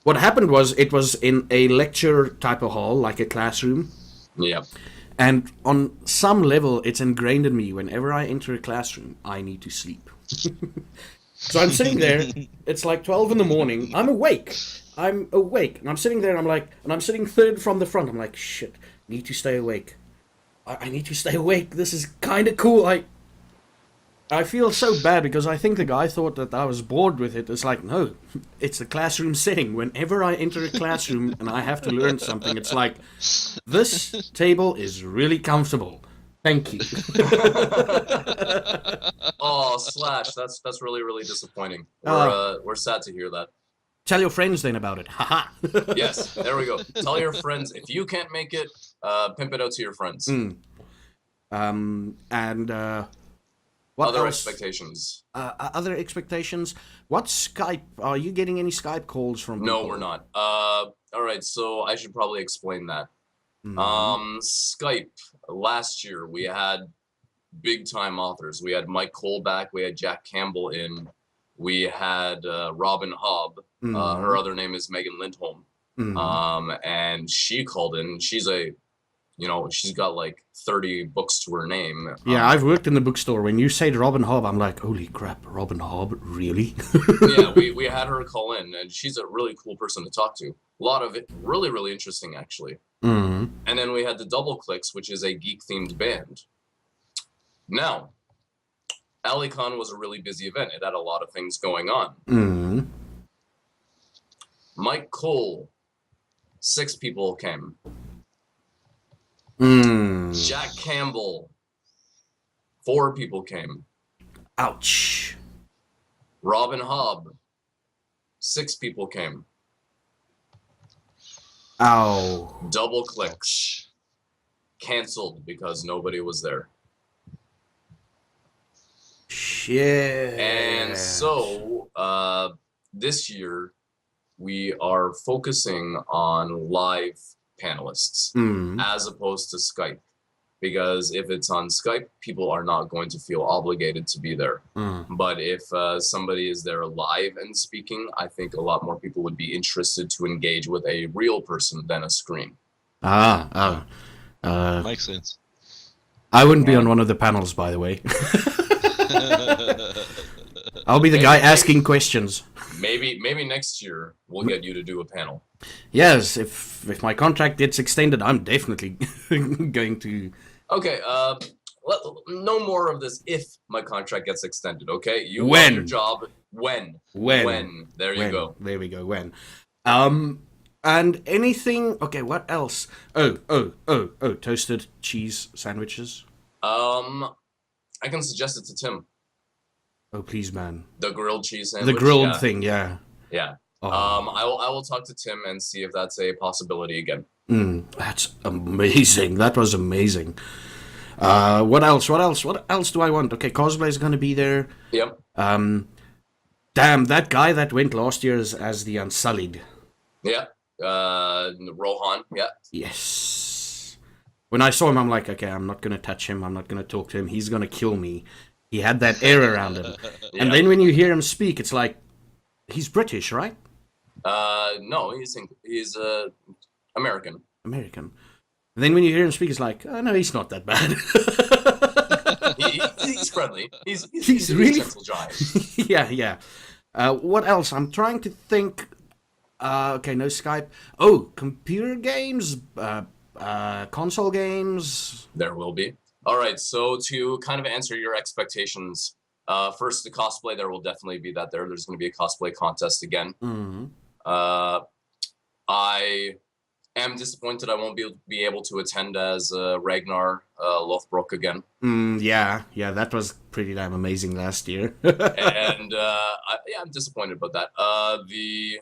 what happened was, it was in a lecture type of hall, like a classroom. Yeah. And on some level, it's ingrained in me, whenever I enter a classroom, I need to sleep. So I'm sitting there, it's like 12 in the morning, I'm awake, and I'm sitting there, and I'm sitting third from the front, I'm like, shit, need to stay awake. I need to stay awake, this is kind of cool, I feel so bad because I think the guy thought that I was bored with it. It's like, no, it's a classroom setting. Whenever I enter a classroom and I have to learn something, it's like, this table is really comfortable. Thank you. Oh, Slash, that's really, really disappointing. We're sad to hear that. Tell your friends then about it. Haha. Yes, there we go. Tell your friends. If you can't make it, pimp it out to your friends. What other else? Expectations? Other expectations? What Skype? Are you getting any Skype calls from people? No, we're not. All right, so I should probably explain that. Skype, last year we had big-time authors. We had Mike Cole back. We had Jack Campbell in. We had Robin Hobb. Her other name is Megan Lindholm. And she called in. She's she's got like 30 books to her name. Yeah, I've worked in the bookstore. When you say Robin Hobb, I'm like, holy crap, Robin Hobb, really? Yeah, we had her call in, and she's a really cool person to talk to. A lot of it really, really interesting, actually. And then we had the Double Clicks, which is a geek-themed band. Now, AliCon was a really busy event. It had a lot of things going on. Mm. Mike Cole, 6 people came. Mm. Jack Campbell, 4 people came. Ouch. Robin Hobb, 6 people came. Ow. Double Clicks, canceled because nobody was there. Shit. And so this year we are focusing on live panelists as opposed to Skype. Because if it's on Skype, people are not going to feel obligated to be there. But if somebody is there live and speaking, I think a lot more people would be interested to engage with a real person than a screen. Makes sense. I wouldn't be on one of the panels, by the way. I'll be the guy asking questions. Maybe next year we'll get you to do a panel. Yes, if my contract gets extended, I'm definitely going to. Okay, no more of this if my contract gets extended, okay? You When? want your job. When? There you go. There we go, when. And anything... Okay, what else? Oh, toasted cheese sandwiches. I can suggest it to Tim. Oh, please, man. The grilled cheese sandwich. The grilled thing, yeah. Yeah. Oh. I will talk to Tim and see if that's a possibility again. That's amazing. That was amazing. What else? What else do I want? Okay, cosplay is going to be there. Yep. Damn, that guy that went last year as the Unsullied. Yeah. Rohan. Yeah. Yes. When I saw him, I'm like, okay, I'm not going to touch him. I'm not going to talk to him. He's going to kill me. He had that air around him. Yeah. And then when you hear him speak, it's like, he's British, right? No, he's American. American. And then when you hear him speak, it's like, oh, no, he's not that bad. He's friendly. He's really gentle giant. yeah. What else? I'm trying to think. Okay, no Skype. Oh, computer games, console games. There will be. All right, so to kind of answer your expectations, first, the cosplay, there will definitely be that there. There's going to be a cosplay contest again. I am disappointed I won't be able to attend as Ragnar Lothbrok again. Yeah, that was pretty damn amazing last year. And I'm disappointed about that. The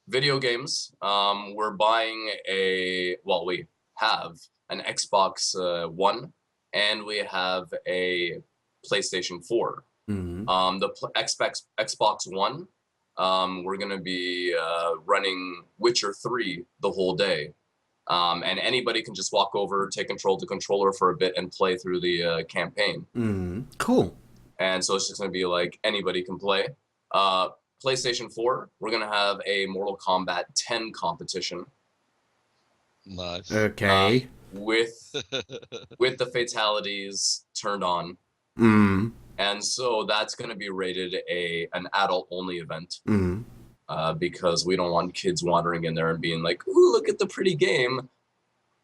video games, we're buying we have an Xbox One, and we have a PlayStation 4. The Xbox One, we're going to be running Witcher 3 the whole day. And anybody can just walk over, take control of the controller for a bit, and play through the campaign. Cool. And so it's just going to be like anybody can play. PlayStation 4, we're going to have a Mortal Kombat 10 competition. Nice. Okay. With the fatalities turned on. And so that's going to be rated an adult-only event. Because we don't want kids wandering in there and being like, ooh, look at the pretty game.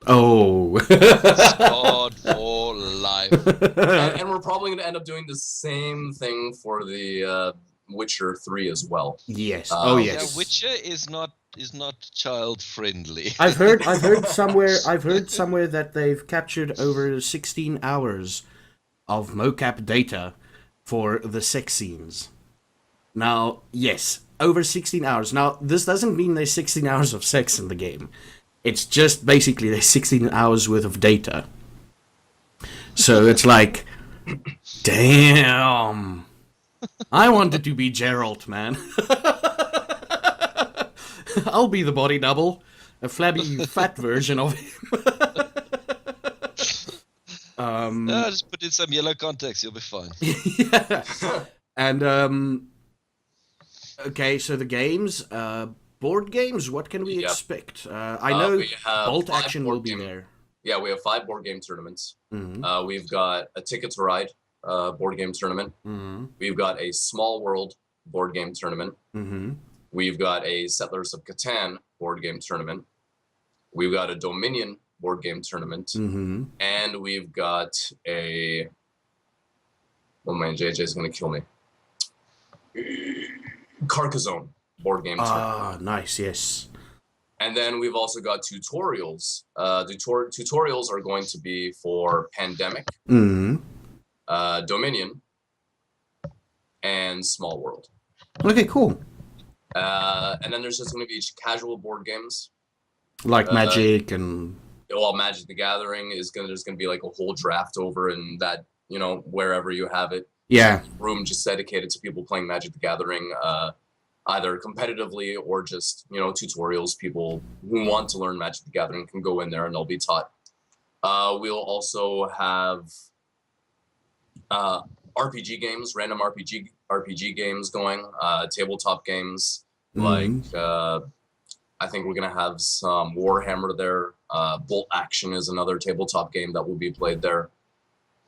Oh. Scarred for life. And we're probably going to end up doing the same thing for the Witcher 3 as well. Yes. Yeah, Witcher is not child friendly. I've heard somewhere that they've captured over 16 hours of mocap data for the sex scenes. Now, yes, over 16 hours. Now, this doesn't mean there's 16 hours of sex in the game. It's just basically there's 16 hours worth of data. So it's like, damn. I wanted to be Geralt, man. I'll be the body double. A flabby, fat version of him. Just put in some yellow contacts, you'll be fine. Yeah. And, okay, so the games, board games, what can we expect? I know Bolt Action will be there. Yeah, we have 5 board game tournaments. We've got a Ticket to Ride board game tournament. We've got a Small World board game tournament. We've got a Settlers of Catan board game tournament. We've got a Dominion board game tournament. And we've got a Oh man, JJ's gonna kill me. Carcassonne board game. Nice, yes. And then we've also got tutorials. Tutorials are going to be for Pandemic, Dominion, and Small World. Okay, cool. And then there's just going to be casual board games. Like Magic and... Well, Magic the Gathering there's going to be like a whole draft over in that, wherever you have it. Yeah. Room just dedicated to people playing Magic the Gathering, either competitively or just, tutorials. People who want to learn Magic the Gathering can go in there and they'll be taught. We'll also have RPG games, random RPG games going, tabletop games. Like, I think we're going to have some Warhammer there. Bolt Action is another tabletop game that will be played there.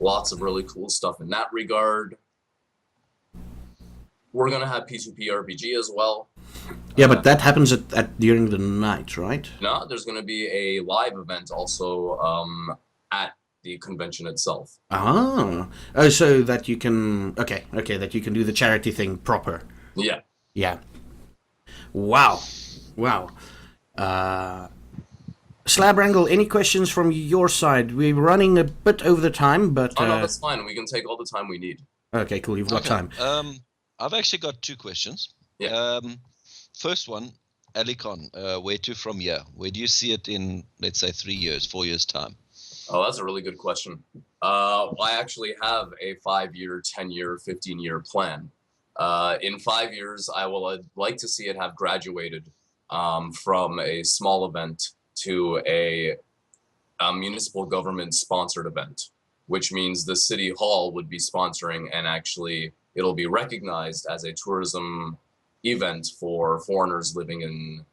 Lots of really cool stuff in that regard. We're going to have P2P RPG as well. Yeah, but that happens during the night, right? No, there's going to be a live event also at the convention itself. Oh, so that you can... Okay, that you can do the charity thing proper. Yeah. Yeah. Wow. Slabwrangle, any questions from your side? We're running a bit over the time, but... Oh, no, that's fine. We can take all the time we need. Okay, cool. You've got time. I've actually got 2 questions. Yeah. First one, Alicon, where to from here? Where do you see it in, let's say, 3 years, 4 years' time? Oh, that's a really good question. I actually have a 5-year, 10-year, 15-year plan. In 5 years, I would like to see it have graduated from a small event to a municipal government-sponsored event, which means the city hall would be sponsoring, and actually it'll be recognized as a tourism event for foreigners living in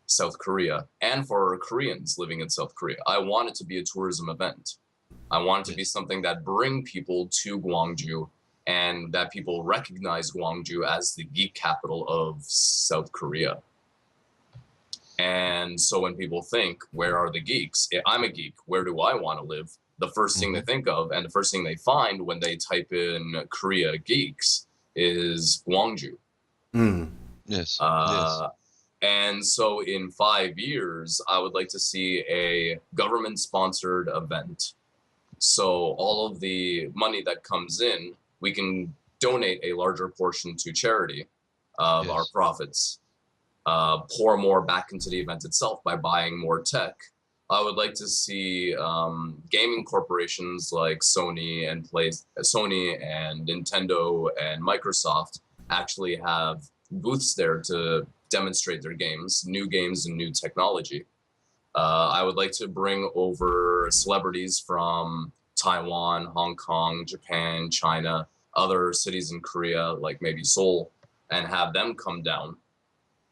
South Korea and for Koreans living in South Korea. I want it to be a tourism event. I want it to be something that bring people to Gwangju and that people recognize Gwangju as the geek capital of South Korea. And so when people think, where are the geeks? I'm a geek. Where do I want to live? The first thing they think of and the first thing they find when they type in Korea geeks is Gwangju. Yes. And so in 5 years, I would like to see a government-sponsored event. So all of the money that comes in, we can donate a larger portion to charity of our profits, pour more back into the event itself by buying more tech. I would like to see gaming corporations like Sony and Nintendo and Microsoft actually have booths there to demonstrate their games, new games and new technology. I would like to bring over celebrities from Taiwan, Hong Kong, Japan, China, other cities in Korea, like maybe Seoul, and have them come down.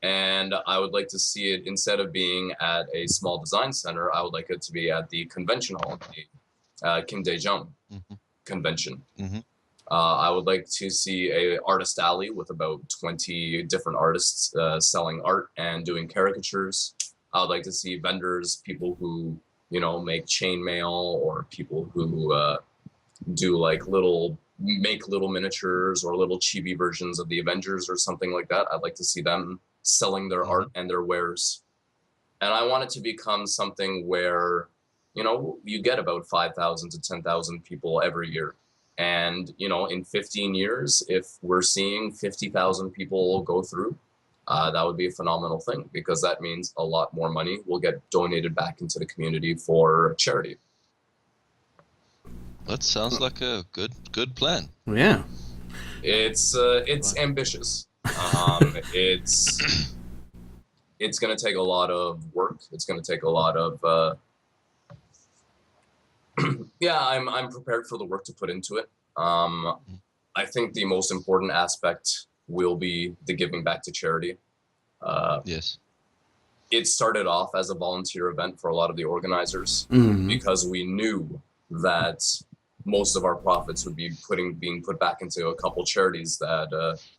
And I would like to see it, instead of being at a small design center, I would like it to be at the convention hall, the Kim Dae-jung convention. I would like to see a artist alley with about 20 different artists selling art and doing caricatures. I would like to see vendors, people who, make chainmail, or people who do make little miniatures or little chibi versions of the Avengers or something like that. I'd like to see them selling their art and their wares. And I want it to become something where, you get about 5,000 to 10,000 people every year. And, in 15 years, if we're seeing 50,000 people go through, that would be a phenomenal thing, because that means a lot more money will get donated back into the community for charity. That sounds like a good plan. Yeah. It's ambitious. It's going to take a lot of work. It's going to take a lot of I'm prepared for the work to put into it. I think the most important aspect will be the giving back to charity. Yes. It started off as a volunteer event for a lot of the organizers because we knew that most of our profits would be being put back into a couple charities that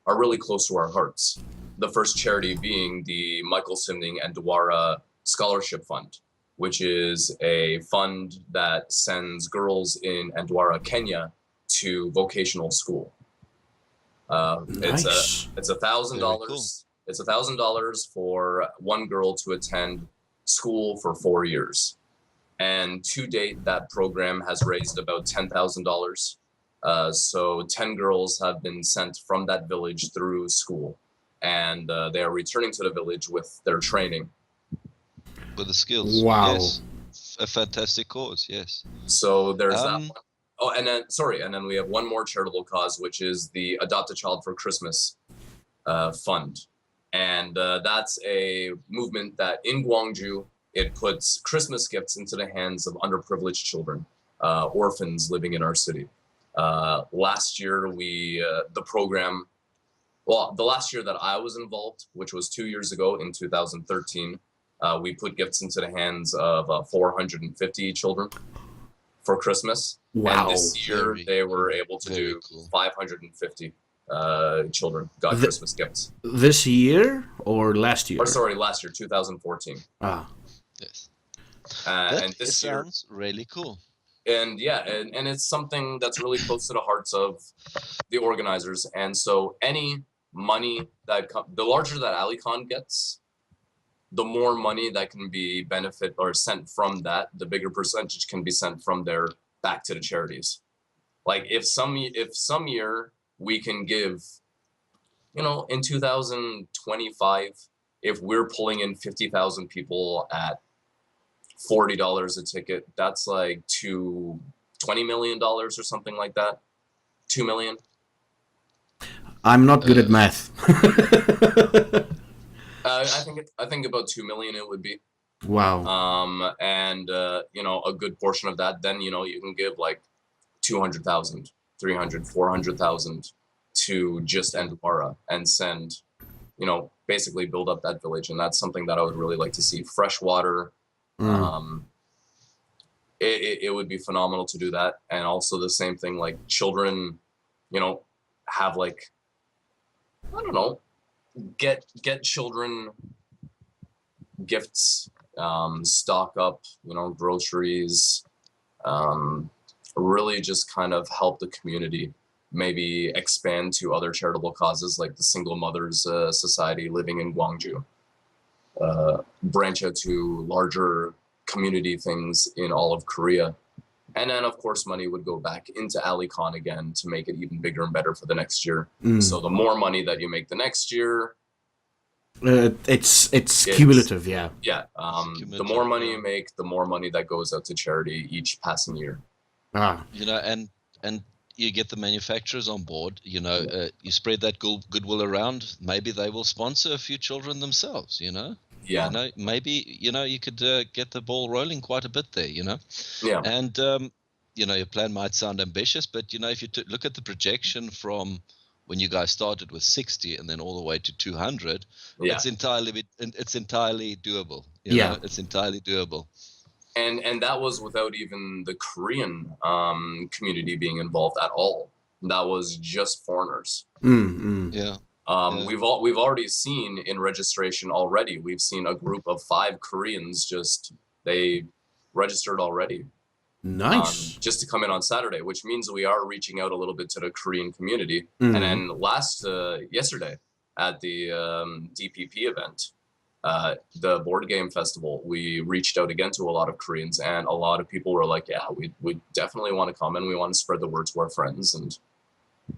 are really close to our hearts. The first charity being the Michael Simning and Dwara Scholarship Fund, which is a fund that sends girls in Ndwara, Kenya, to vocational school. Nice. It's $1,000. Cool. It's $1,000 for one girl to attend school for 4 years. And to date, that program has raised about $10,000. So 10 girls have been sent from that village through school, and they are returning to the village with their training. With the skills. Wow. Yes. A fantastic cause, yes. So there's that Um, one. Oh, and then we have one more charitable cause, which is the Adopt a Child for Christmas fund. And that's a movement that in Gwangju, it puts Christmas gifts into the hands of underprivileged children, orphans living in our city. Last year, the last year that I was involved, which was 2 years ago in 2013, we put gifts into the hands of 450 children for Christmas. Wow. And this year, Very they were cool. able to Very do cool. 550 children got Christmas gifts. This year or last year? Or sorry, last year, 2014. Ah. Yes. That And this year, sounds really cool. and yeah, and it's something that's really close to the hearts of the organizers. And so any money that the larger that AliCon gets, the more money that can be benefit or sent from that, the bigger percentage can be sent from there back to the charities. Like if some year we can give, in 2025, if we're pulling in 50,000 people at $40 a ticket, that's like $20 million or something like that. 2 million. I'm not good at math. I think about 2 million it would be. Wow. And a good portion of that, then you can give like 200,000, 300, 400,000 to just Ndwara and send, basically build up that village. And that's something that I would really like to see. Fresh water. It would be phenomenal to do that. And also the same thing, like children, have like, I don't know, get children gifts, stock up, groceries, really just kind of help the community, maybe expand to other charitable causes like the Single Mothers Society living in Gwangju, branch out to larger community things in all of Korea. And then, of course, money would go back into AliCon again to make it even bigger and better for the next year. So the more money that you make the next year, it's cumulative, yeah. Yeah, the more money you make, the more money that goes out to charity each passing year. Ah. And you get the manufacturers on board. You spread that goodwill around. Maybe they will sponsor a few children themselves. Yeah. Maybe you could get the ball rolling quite a bit there. Yeah. And your plan might sound ambitious, but if you look at the projection from when you guys started with 60 and then all the way to 200, it's entirely doable. It's entirely doable. And that was without even the Korean community being involved at all. That was just foreigners. Yeah. We've already seen in registration already. We've seen a group of 5 Koreans they registered already. Nice. Just to come in on Saturday, which means we are reaching out a little bit to the Korean community. And then yesterday at the DPP event, the board game festival, we reached out again to a lot of Koreans, and a lot of people were like, yeah, we definitely want to come and we want to spread the word to our friends. And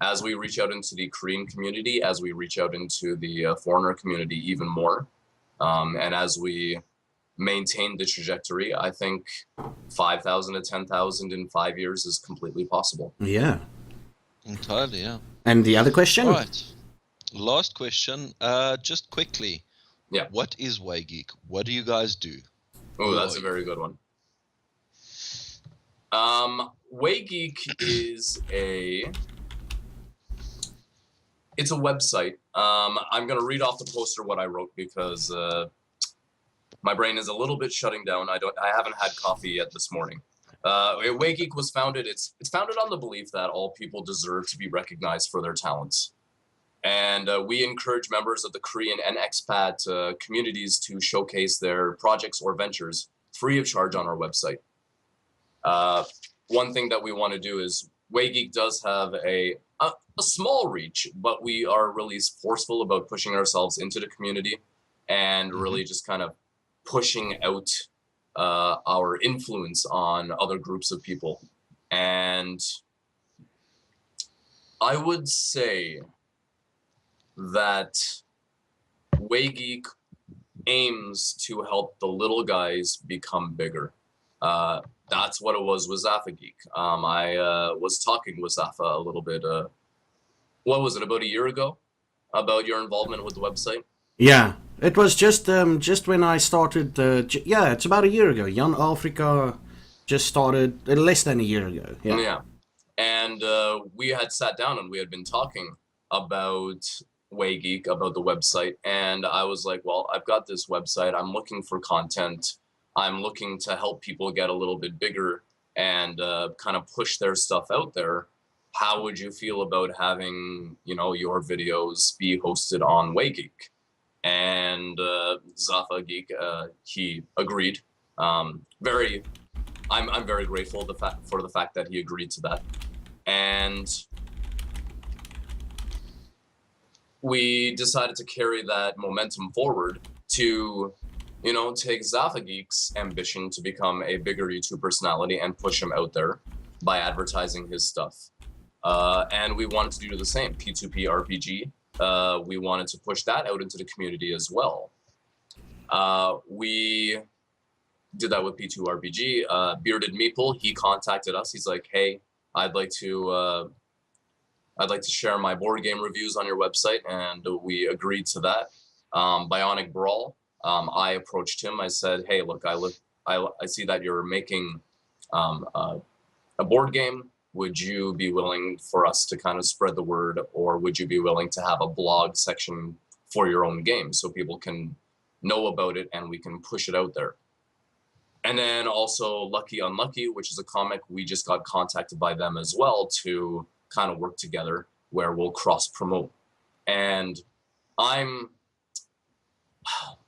as we reach out into the Korean community, as we reach out into the foreigner community even more, and as we maintain the trajectory, I think 5,000 to 10,000 in 5 years is completely possible. Yeah. Entirely, yeah. And the other question? All right. Last question, just quickly. Yeah. What is Waygeek? What do you guys do? Oh, that's a very good one. Waygeek is it's a website. I'm going to read off the poster what I wrote because my brain is a little bit shutting down. I haven't had coffee yet this morning. Waygeek was founded. It's founded on the belief that all people deserve to be recognized for their talents, and we encourage members of the Korean and expat communities to showcase their projects or ventures free of charge on our website. One thing that we want to do is Waygeek does have a small reach, but we are really forceful about pushing ourselves into the community and really just kind of pushing out our influence on other groups of people. And I would say that Waygeek aims to help the little guys become bigger. That's what it was with Zaffageek. I was talking with Zaffa a little bit, what was it, about a year ago? About your involvement with the website? Yeah, it was just when I started. Yeah, it's about a year ago. Jan Africa just started less than a year ago. Yeah. And we had sat down and we had been talking about Waygeek, about the website, and I was like, well, I've got this website. I'm looking for content. I'm looking to help people get a little bit bigger and kind of push their stuff out there. How would you feel about having, your videos be hosted on Waygeek? And Zaffageek, he agreed. I'm very grateful for the fact that he agreed to that. And we decided to carry that momentum forward to, take Zaffageek's ambition to become a bigger YouTube personality and push him out there by advertising his stuff. And we wanted to do the same, P2P RPG. We wanted to push that out into the community as well. We did that with P2RPG. Bearded Meeple, he contacted us. He's like, hey, I'd like to share my board game reviews on your website, and we agreed to that. Bionic Brawl, I approached him. I said, hey, look, I see that you're making a board game. Would you be willing for us to kind of spread the word, or would you be willing to have a blog section for your own game so people can know about it and we can push it out there? And then also Lucky Unlucky, which is a comic, we just got contacted by them as well to kind of work together where we'll cross promote. And I'm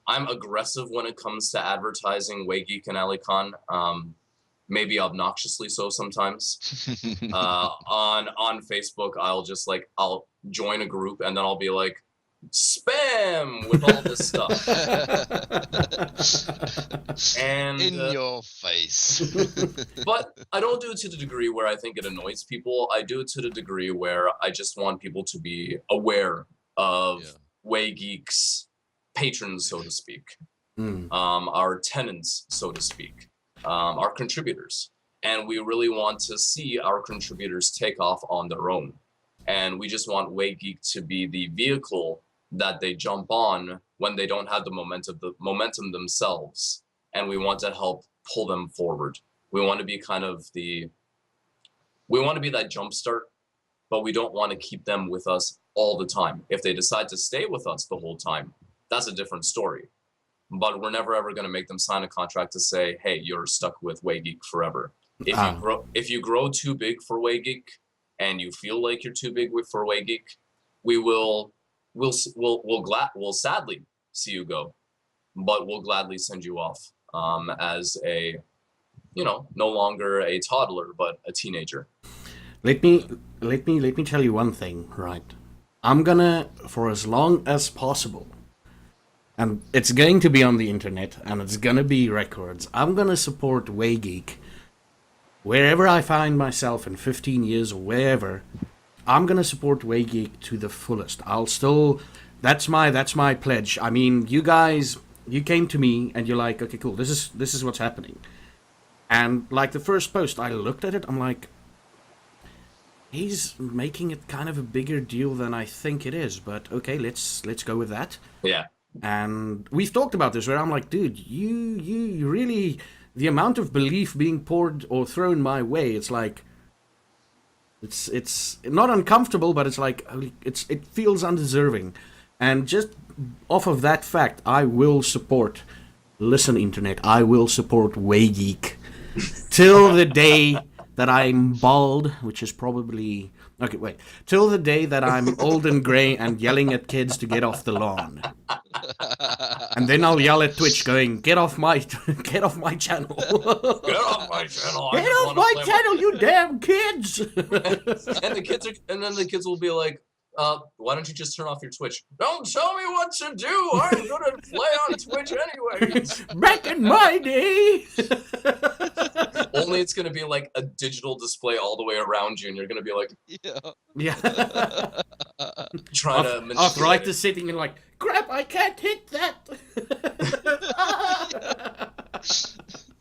aggressive when it comes to advertising Waygeek and Alicon. Maybe obnoxiously so sometimes. On Facebook, I'll join a group and then I'll be like, spam with all this stuff. And in your face. But I don't do it to the degree where I think it annoys people. I do it to the degree where I just want people to be aware of Waygeek's patrons, so to speak. Our tenants, so to speak. Our contributors, and we really want to see our contributors take off on their own, and we just want Waygeek to be the vehicle that they jump on when they don't have the momentum themselves, and we want to help pull them forward. We want to be that jump start, but we don't want to keep them with us all the time. If they decide to stay with us the whole time, that's a different story. But we're never ever going to make them sign a contract to say, hey, you're stuck with Waygeek forever. If you grow too big for Waygeek and you feel like you're too big for Waygeek, we'll sadly see you go, but we'll gladly send you off as a, no longer a toddler, but a teenager. Let me tell you one thing, right? I'm gonna, for as long as possible, and it's going to be on the internet, and it's gonna be records, I'm gonna support Waygeek wherever I find myself in 15 years or wherever. I'm gonna support Waygeek to the fullest. That's my pledge. I mean, you guys, you came to me and you're like, okay, cool, this is what's happening. And like the first post, I looked at it, I'm like, he's making it kind of a bigger deal than I think it is, but okay, let's go with that. Yeah. And we've talked about this where I'm like, dude, you really, the amount of belief being poured or thrown my way, it's like, it's not uncomfortable, but it's like, it feels undeserving. And just off of that fact, I will support, listen internet, I will support Waygeek till the day that I'm bald, which is probably Okay, wait. Till the day that I'm old and grey and yelling at kids to get off the lawn. And then I'll yell at Twitch going, get off my channel. Get off my channel. Get off my channel, you damn kids. And then the kids will be like, why don't you just turn off your Twitch? Don't tell me what to do. I'm gonna play on Twitch anyways. Back in my day. Only it's gonna be like a digital display all the way around you, and you're gonna be like, Yeah. trying to manipulate Arthritis sitting and like, crap, I can't hit that.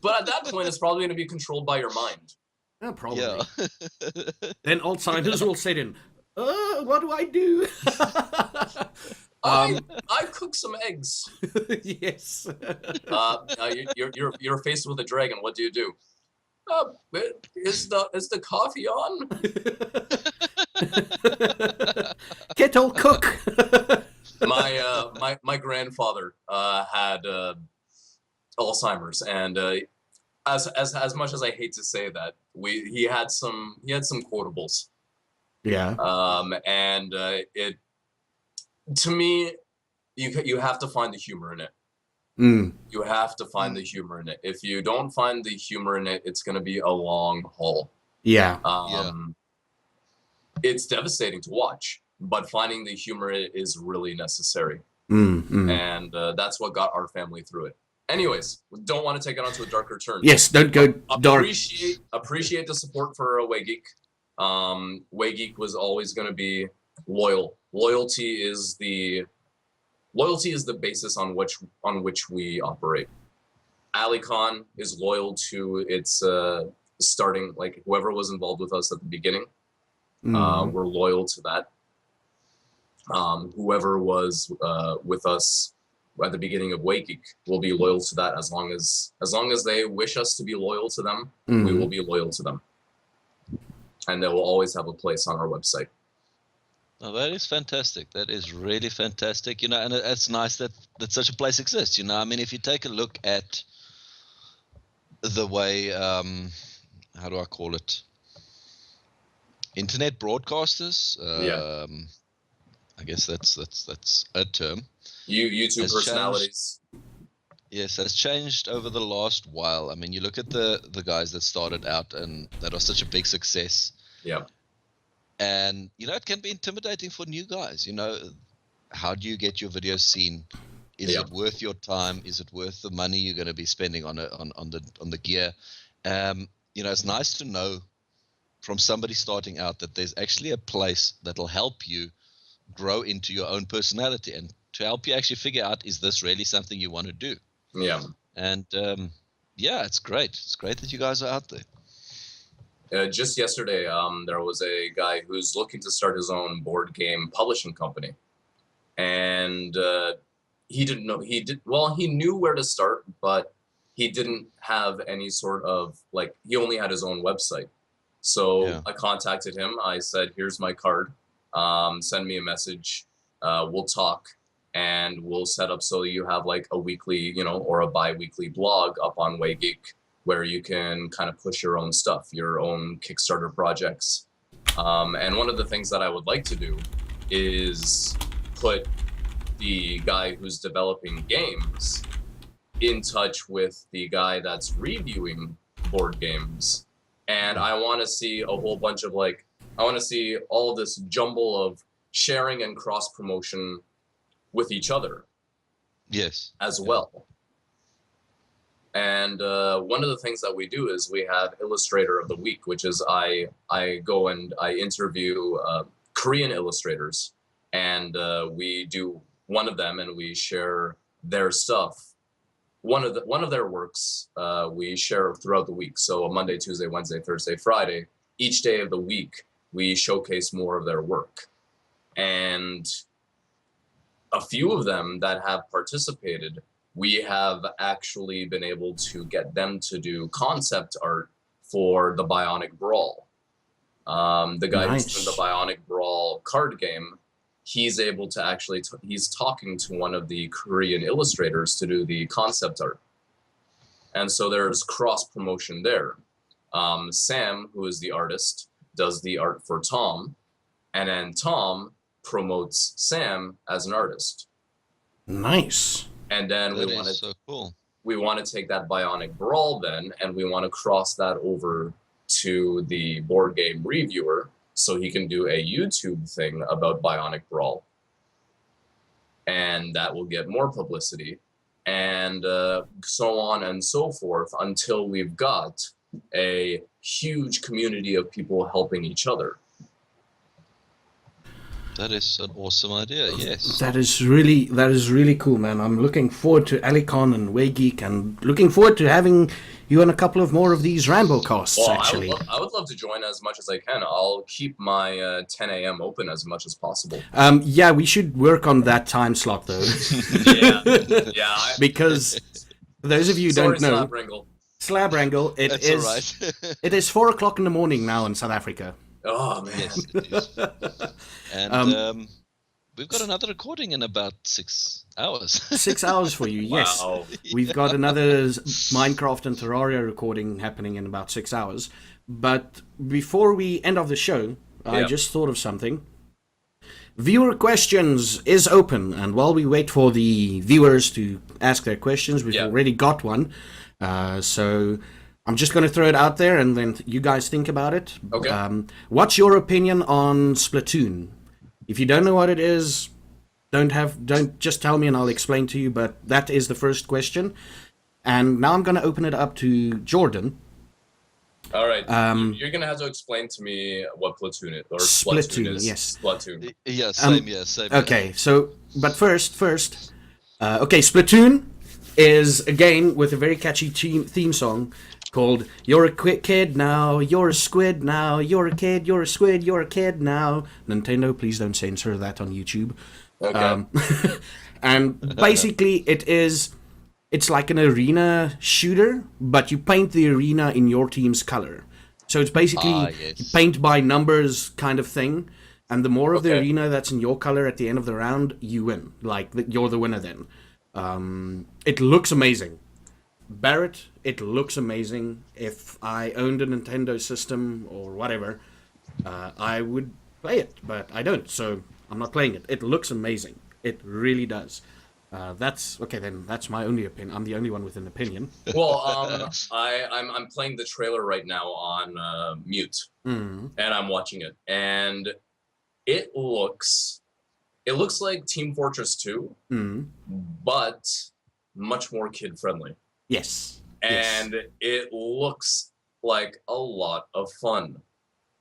But at that point, it's probably gonna be controlled by your mind. Yeah, probably. Yeah. Then Alzheimer's will set in. What do I do? I cook some eggs. Yes. You're faced with a dragon. What do you do? Is the coffee on? Kettle cook. My grandfather had Alzheimer's, and as much as I hate to say that, he had some quotables. Yeah. And it, to me, you have to find the humor in it. You have to find the humor in it. If you don't find the humor in it, it's going to be a long haul. Yeah. It's devastating to watch, but finding the humor is really necessary. And that's what got our family through it. Anyways, don't want to take it onto a darker turn. Yes, don't go dark. Appreciate the support for Waygeek. Waygeek was always going to be loyal. Loyalty is the basis on which we operate. AliCon is loyal to its starting, like whoever was involved with us at the beginning. We're loyal to that. Whoever was with us at the beginning of Waygeek will be loyal to that as long as they wish us to be loyal to them. We will be loyal to them. And they will always have a place on our website. Oh, that is fantastic. That is really fantastic. And it's nice that such a place exists. I mean, if you take a look at the way, how do I call it? Internet broadcasters. I guess that's a term. YouTube personalities. Yes, that's changed over the last while. I mean, you look at the guys that started out and that are such a big success. Yeah. And, it can be intimidating for new guys. How do you get your videos seen? Is it worth your time? Is it worth the money you're going to be spending on the gear? It's nice to know from somebody starting out that there's actually a place that'll help you grow into your own personality and to help you actually figure out, is this really something you want to do? Yeah. And it's great. It's great that you guys are out there. Just yesterday, there was a guy who's looking to start his own board game publishing company, and he didn't know. He knew where to start, but he didn't have any sort of he only had his own website. So I contacted him. I said, "Here's my card. Send me a message. We'll talk, and we'll set up so you have a weekly, or a bi-weekly blog up on Waygeek, where you can kind of push your own stuff, your own Kickstarter projects." And one of the things that I would like to do is put the guy who's developing games in touch with the guy that's reviewing board games. And I want to see a whole bunch of I want to see all this jumble of sharing and cross-promotion with each other. Yes. As well. And one of the things that we do is we have Illustrator of the Week, which is I go and I interview Korean illustrators, and we do one of them and we share their stuff. One of their works we share throughout the week. So a Monday, Tuesday, Wednesday, Thursday, Friday, each day of the week we showcase more of their work. And a few of them that have participated, we have actually been able to get them to do concept art for the Bionic Brawl. The guy who's doing the Bionic Brawl card game, he's able to actually, he's talking to one of the Korean illustrators to do the concept art. And so there's cross promotion there. Sam, who is the artist, does the art for Tom, and then Tom promotes Sam as an artist. Nice. And then That is so cool. We want to take that Bionic Brawl then, and we want to cross that over to the board game reviewer so he can do a YouTube thing about Bionic Brawl. And that will get more publicity, and so on and so forth until we've got a huge community of people helping each other. That is an awesome idea, yes. That is really cool, man. I'm looking forward to Alicon and Waygeek, and looking forward to having you on a couple of more of these RambleCasts, Well, actually. I would love to join as much as I can. I'll keep my 10 a.m. open as much as possible. Yeah, we should work on that time slot, though. Yeah. Because, for those of you who don't know, Slabwrangle. Slabwrangle, That's all right. it is 4 o'clock in the morning now in South Africa. Oh, man. Yes, it is. And we've got another recording in about 6 hours. 6 hours for you, yes. Wow. We've got another Minecraft and Terraria recording happening in about 6 hours. But before we end off the show, I just thought of something. Viewer questions is open, and while we wait for the viewers to ask their questions, we've already got one. So I'm just going to throw it out there, and then you guys think about it. Okay. What's your opinion on Splatoon? If you don't know what it is, don't just tell me and I'll explain to you. But that is the first question, and now I'm going to open it up to Jordan. All right. You're going to have to explain to me what Platoon is, or Splatoon is. yes. Splatoon. Yeah, same, same. Okay, so, but first, okay, Splatoon is a game with a very catchy theme song called "You're a Kid Now, You're a Squid Now, You're a Kid, You're a Squid, You're a Kid Now." Nintendo, please don't censor that on YouTube. Okay. And basically, it's like an arena shooter, but you paint the arena in your team's color. So it's basically paint by numbers kind of thing. And the more of the arena that's in your color at the end of the round, you win. Like, you're the winner then. It looks amazing. Barrett, it looks amazing. If I owned a Nintendo system or whatever, I would play it, but I don't, so I'm not playing it. It looks amazing. It really does. That's okay. Then that's my only opinion. I'm the only one with an opinion. Well, I'm playing the trailer right now on mute, and I'm watching it, and it looks like Team Fortress 2, but much more kid friendly. Yes. And it looks like a lot of fun.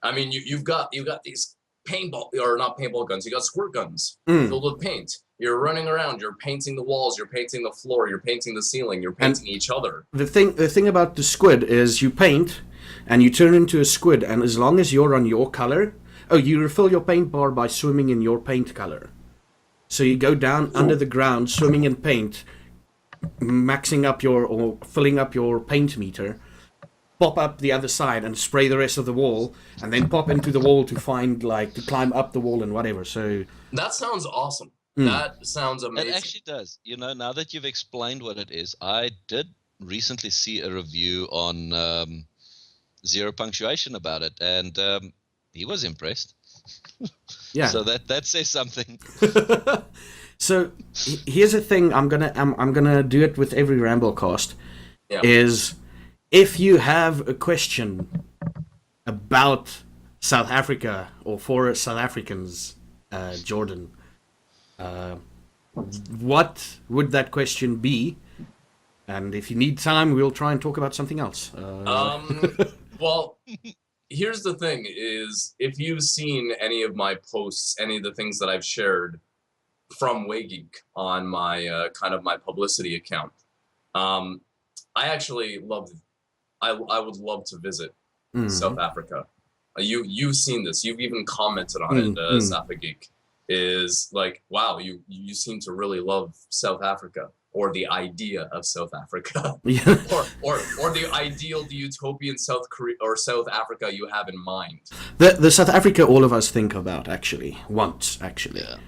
I mean, you've got these paintball, or not paintball guns. You got squirt guns filled with paint. You're running around. You're painting the walls. You're painting the floor. You're painting the ceiling. You're painting each other. The thing about the squid is you paint, and you turn into a squid. And as long as you're on your color, you refill your paint bar by swimming in your paint color. So you go down under the ground, swimming in paint, maxing up or filling up your paint meter. Pop up the other side and spray the rest of the wall, and then pop into the wall to climb up the wall and whatever. So that sounds awesome. That sounds amazing. It actually does. You know, now that you've explained what it is, I did recently see a review on Zero Punctuation about it, and he was impressed. Yeah. So that says something. So here's the thing. I'm gonna do it with every RambleCast. Yeah. Is if you have a question about South Africa or for South Africans, Jordan, what would that question be? And if you need time, we'll try and talk about something else. Well, here's the thing: is if you've seen any of my posts, any of the things that I've shared from Waygeek on my kind of my publicity account, I actually love. I would love to visit South Africa. You've seen this. You've even commented on it. Zaffageek is like, wow, you seem to really love South Africa, or the idea of South Africa, or the ideal, the utopian South Korea or South Africa you have in mind. The South Africa all of us think about once. Yeah.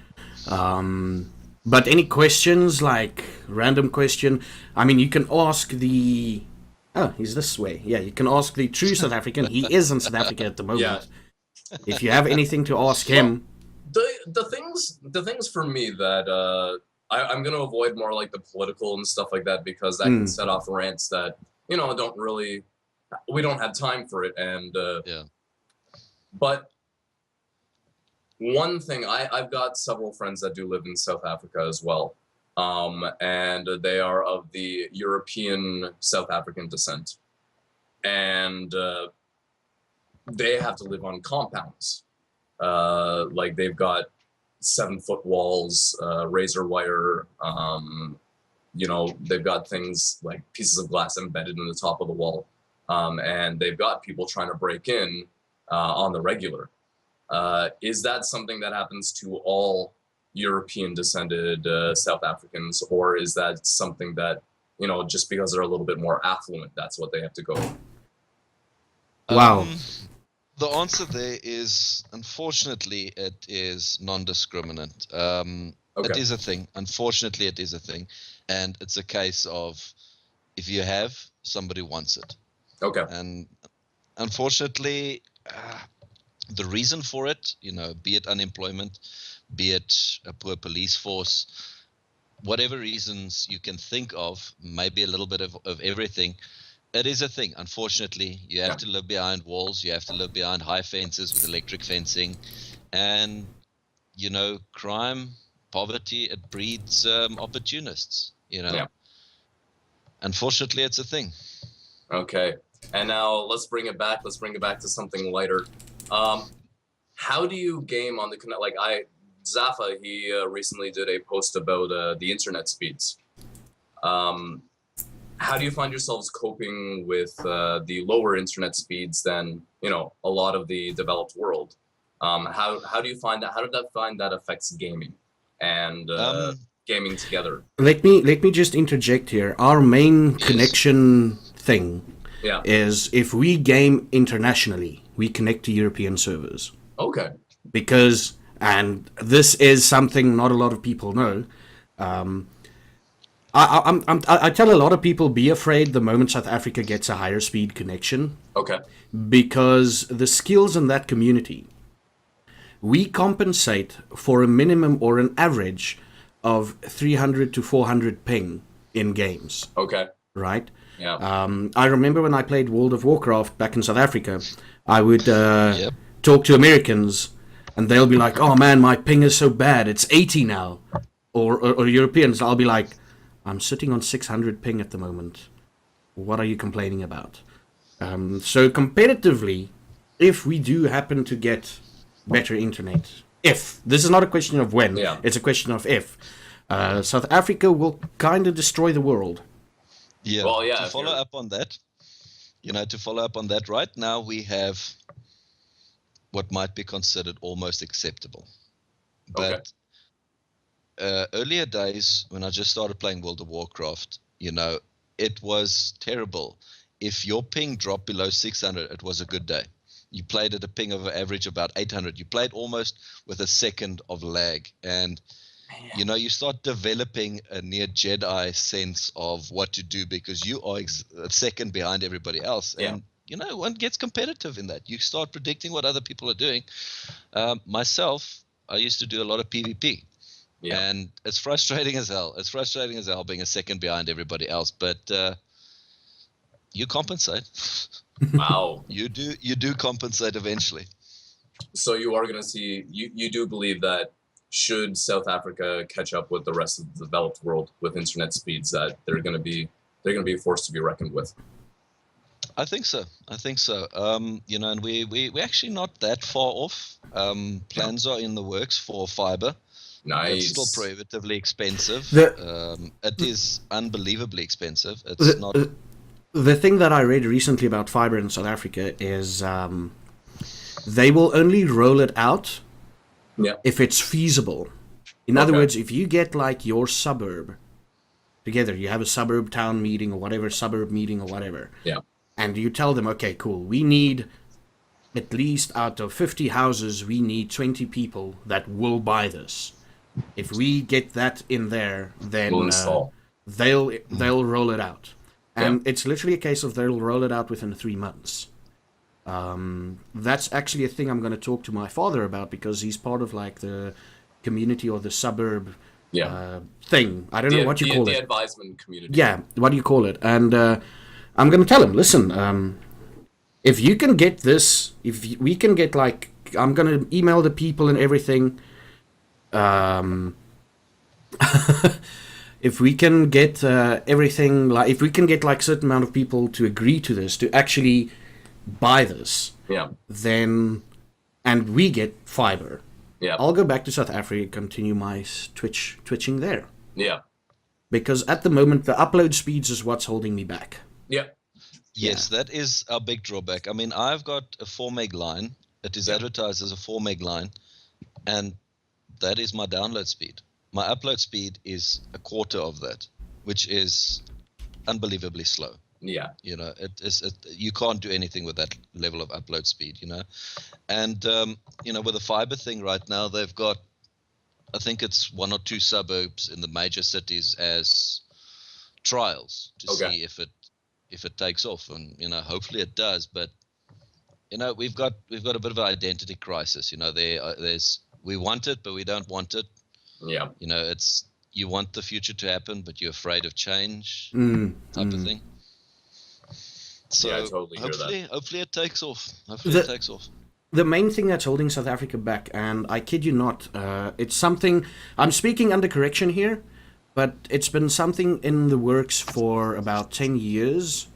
But any questions, like random question? I mean, you can ask the. Oh, he's this way. Yeah, you can ask the true South African. He is in South Africa at the moment. Yeah. If you have anything to ask Well, him, the things for me that I'm gonna avoid more like the political and stuff like that, because that can set off rants that don't really, we don't have time for it. And Yeah. but one thing, I've got several friends that do live in South Africa as well, and they are of the European South African descent, and they have to live on compounds. Like they've got 7-foot walls, razor wire. They've got things like pieces of glass embedded in the top of the wall, and they've got people trying to break in on the regular. Is that something that happens to all European descended South Africans, or is that something that just because they're a little bit more affluent, that's what they have to go? wow. The answer there is, unfortunately, it is non-discriminant. It is a thing. Unfortunately, it is a thing. And it's a case of, if you have, somebody wants it. Okay. And unfortunately, the reason for it, be it unemployment, be it a poor police force, whatever reasons you can think of, maybe a little bit of everything, it is a thing. Unfortunately, you have to live behind walls. You have to live behind high fences with electric fencing. And, crime, poverty, it breeds opportunists, Yeah. Unfortunately, it's a thing. Okay. And now let's bring it back. Let's bring it back to something lighter. How do you game on the connect? Like Zaffa, he recently did a post about the internet speeds. How do you find yourselves coping with the lower internet speeds than a lot of the developed world? How do you find that? How did that find that affects gaming and gaming together? Let me just interject here. Our main connection thing is if we game internationally, we connect to European servers. Okay. Because, and this is something not a lot of people know. I tell a lot of people, be afraid the moment South Africa gets a higher speed connection. Okay. Because the skills in that community, we compensate for a minimum or an average of 300 to 400 ping in games. Okay. Right? Yeah. I remember when I played World of Warcraft back in South Africa, I would talk to Americans, and they'll be like, "Oh man, my ping is so bad, it's 80 now." Or Europeans, I'll be like, "I'm sitting on 600 ping at the moment. What are you complaining about?" So competitively, if we do happen to get better internet, if this is not a question of when, it's a question of if, South Africa will kind of destroy the world. Yeah. Well, yeah. To follow up on that, right now we have what might be considered almost acceptable. But earlier days, when I just started playing World of Warcraft, it was terrible. If your ping dropped below 600, it was a good day. You played at a ping of an average about 800. You played almost with a second of lag. And, you start developing a near Jedi sense of what to do because you are a second behind everybody else. And, one gets competitive in that. You start predicting what other people are doing. Myself, I used to do a lot of PvP. Yeah. And it's frustrating as hell. It's frustrating as hell being a second behind everybody else. But you compensate. Wow. You do compensate eventually. So you are going to see, you do believe that should South Africa catch up with the rest of the developed world with internet speeds, that they're going to be a force to be reckoned with? I think so. And we're actually not that far off. Plans are in the works for fiber. Nice. It's still prohibitively expensive. It is unbelievably expensive. It's not. The thing that I read recently about fiber in South Africa is they will only roll it out if it's feasible. In other words, if you get like your suburb together, you have a suburb town meeting or whatever, and you tell them, okay, cool, we need at least out of 50 houses, we need 20 people that will buy this. If we get that in there, then they'll roll it out. And it's literally a case of they'll roll it out within 3 months. That's actually a thing I'm going to talk to my father about, because he's part of like the community or the suburb thing. I don't know what you call it. The advisement community. Yeah, what do you call it? And I'm going to tell him, listen, if you can get this, if we can get like, I'm going to email the people and everything. If we can get everything, like if we can get like certain amount of people to agree to this, to actually buy this, then, and we get fiber, I'll go back to South Africa, continue my twitching there. Yeah. Because at the moment, the upload speeds is what's holding me back. Yeah. Yes, that is our big drawback. I mean, I've got a 4 meg line. It is advertised as a 4 meg line, and that is my download speed. My upload speed is a quarter of that, which is unbelievably slow. Yeah. You know, you can't do anything with that level of upload speed, you know. And, you know, with the fiber thing right now, they've got, I think it's 1 or 2 suburbs in the major cities as trials to see if it takes off. And, you know, hopefully it does. But, you know, we've got a bit of an identity crisis. You know, there's we want it, but we don't want it. Yeah. You know, it's you want the future to happen, but you're afraid of change type of thing. So I totally hear that. Hopefully it takes off. It takes off. The main thing that's holding South Africa back, and I kid you not, it's something, I'm speaking under correction here, but it's been something in the works for about 10 years,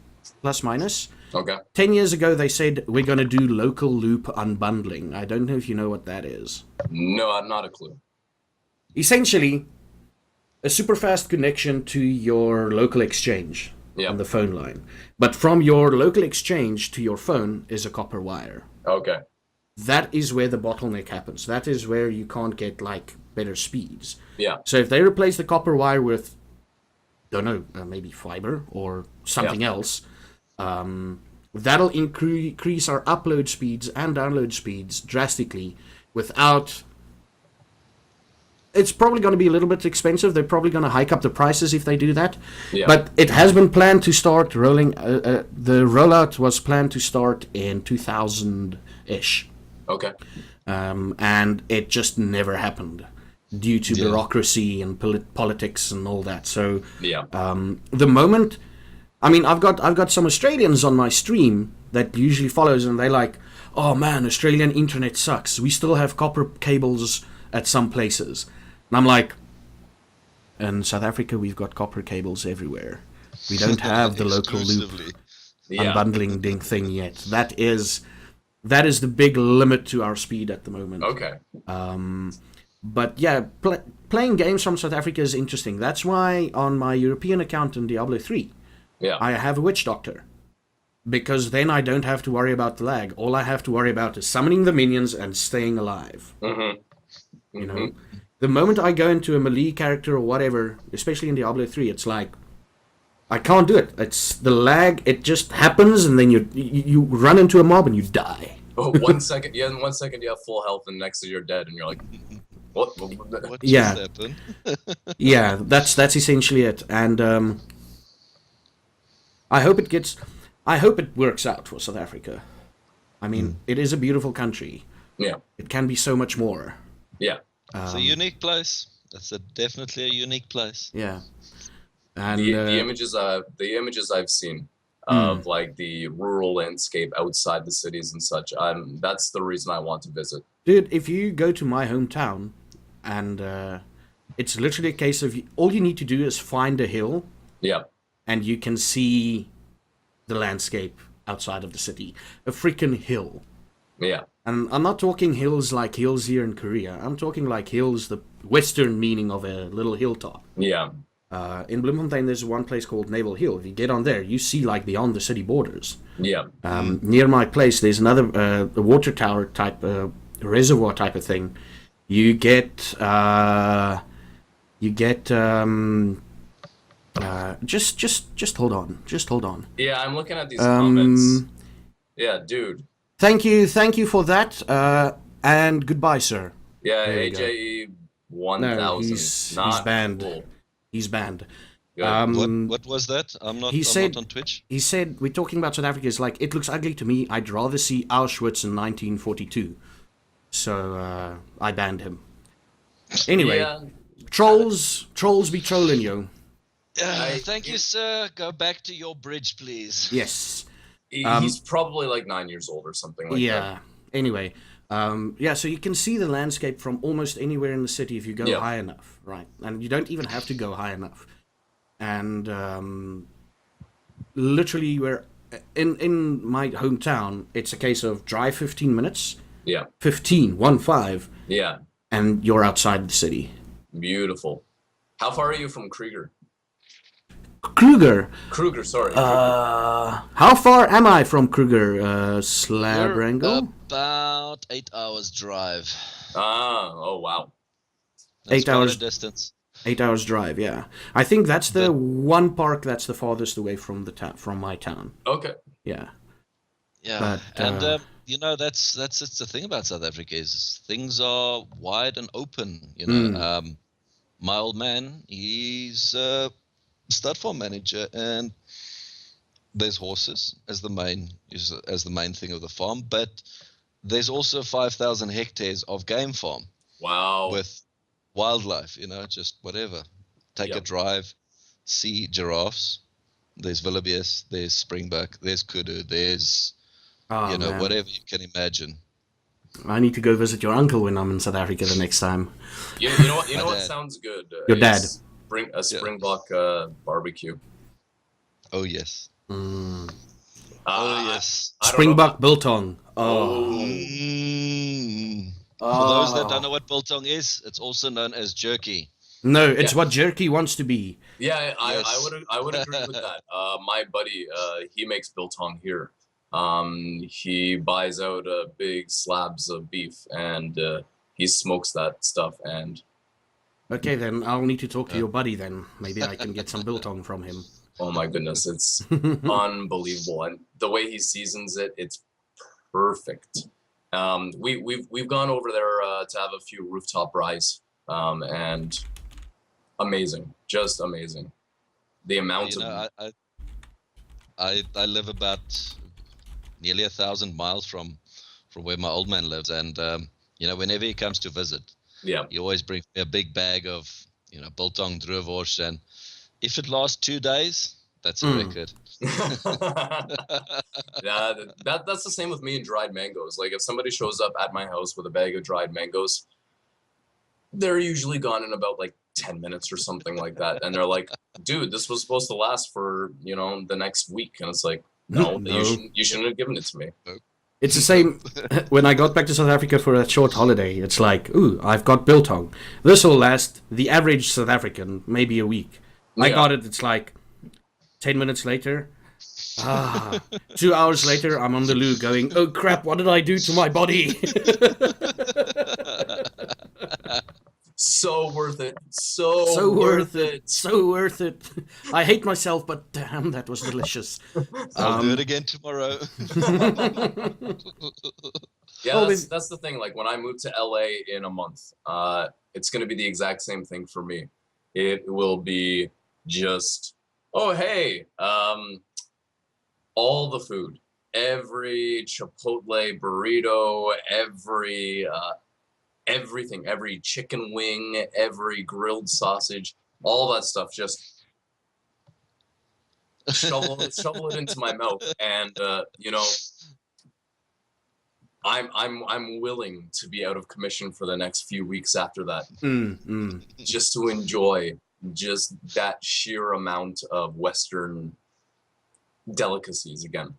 plus minus. Okay. 10 years ago, they said, we're going to do local loop unbundling. I don't know if you know what that is. No, I'm not a clue. Essentially, a super fast connection to your local exchange on the phone line. But from your local exchange to your phone is a copper wire. Okay. That is where the bottleneck happens. That is where you can't get, like, better speeds. Yeah. So if they replace the copper wire with, don't know, maybe fiber or something else, that'll increase our upload speeds and download speeds drastically without... It's probably going to be a little bit expensive. They're probably going to hike up the prices if they do that. Yeah. But it has been planned to start rolling. The rollout was planned to start in 2000-ish. Okay. And it just never happened due to bureaucracy and politics and all that. So the moment... I mean, I've got some Australians on my stream that usually follows, and they're like, oh man, Australian internet sucks. We still have copper cables at some places. And I'm like, in South Africa, we've got copper cables everywhere. We don't have the local loop unbundling thing yet. That is the big limit to our speed at the moment. Okay. But yeah, playing games from South Africa is interesting. That's why on my European account in Diablo 3, I have a Witch Doctor. Because then I don't have to worry about the lag. All I have to worry about is summoning the minions and staying alive. Mm-hmm. You know? The moment I go into a melee character or whatever, especially in Diablo 3, it's like, I can't do it. It's the lag, it just happens, and then you run into a mob and you die. Oh, 1 second, in 1 second you have full health, and next to you're dead, and you're like, what just happened? Yeah, that's essentially it. And I hope it works out for South Africa. I mean, it is a beautiful country. Yeah. It can be so much more. Yeah. It's a unique place. That's definitely a unique place. Yeah. And the images I've seen of like the rural landscape outside the cities and such, that's the reason I want to visit. Dude, if you go to my hometown, and it's literally a case of all you need to do is find a hill. Yeah. And you can see the landscape outside of the city. A freaking hill. Yeah. And I'm not talking hills like hills here in Korea. I'm talking like hills, the Western meaning of a little hilltop. Yeah. In Bloemfontein, there's one place called Naval Hill. If you get on there, you see like beyond the city borders. Yeah. Near my place, there's another water tower type, reservoir type of thing. You get, just hold on. Just hold on. Yeah, I'm looking at these comments. Yeah, dude. Thank you for that. And goodbye, sir. Yeah, AJE 1000. No, he's banned. Cool. He's banned. Good. What was that? I'm not. he I'm said- not on Twitch. He said, we're talking about South Africa, it's like, it looks ugly to me. I'd rather see Auschwitz in 1942. So I banned him. Anyway, Yeah. trolls be trolling, yo. Thank you, sir. Go back to your bridge, please. Yes. He's probably like 9 years old or something like that. Yeah. Anyway, so you can see the landscape from almost anywhere in the city if you go high enough, right? And you don't even have to go high enough. And literally, we're in my hometown. It's a case of drive 15 minutes. Yeah. 15, 1-5, Yeah. and you're outside the city. Beautiful. How far are you from Kruger? Kruger. Sorry. How far am I from Kruger? Slabwrangle? About 8 hours drive. Oh wow. That's 8 quite hours. a distance. 8 hours drive. Yeah, I think that's the one park that's the farthest away from the from my town. Okay. Yeah. Yeah, But, and you know that's the thing about South Africa is things are wide and open. You know, my old man, he's a stud farm manager, and there's horses as the main thing of the farm, but there's also 5,000 hectares of game farm Wow. with wildlife. You know, just whatever. Take a drive, see giraffes. There's wildebeest, there's springbuck, there's kudu, there's Man. whatever you can imagine. I need to go visit your uncle when I'm in South Africa the next time. You know what? You know what sounds good? Your dad. Springbok barbecue. Oh yes. Mm. Oh yes. Springbok biltong. Oh. For those that don't know what biltong is, it's also known as jerky. No, it's what jerky wants to be. Yeah, I would agree with that. My buddy, he makes biltong here. He buys out big slabs of beef and he smokes that stuff. And Okay, then I'll need to talk to your buddy then. Maybe I can get some biltong from him. oh my goodness, it's unbelievable. And the way he seasons it, it's perfect. We've gone over there to have a few rooftop braais, and amazing, just amazing. The amount of I live about nearly 1,000 miles from where my old man lives, and whenever he comes to visit, he always brings me a big bag of biltong droewors, and if it lasts 2 days, that's a record. Yeah, that's the same with me and dried mangoes. Like if somebody shows up at my house with a bag of dried mangoes, they're usually gone in about like 10 minutes or something like that. And they're like, dude, this was supposed to last for, the next week. And it's like, no. You shouldn't have given it to me. It's the same when I got back to South Africa for a short holiday. It's like, ooh, I've got biltong. This will last the average South African maybe a week. I got it. It's like 10 minutes later. 2 hours later, I'm on the loo going, oh crap, what did I do to my body? So worth it. So worth it. So worth it. I hate myself, but damn, that was delicious. I'll do it again tomorrow. Yeah, that's the thing. Like when I move to LA in a month, it's going to be the exact same thing for me. It will be just, oh, hey, all the food, every Chipotle burrito, everything, every chicken wing, every grilled sausage, all that stuff, just shovel it into my mouth, and I'm willing to be out of commission for the next few weeks after that, just to enjoy just that sheer amount of Western delicacies again.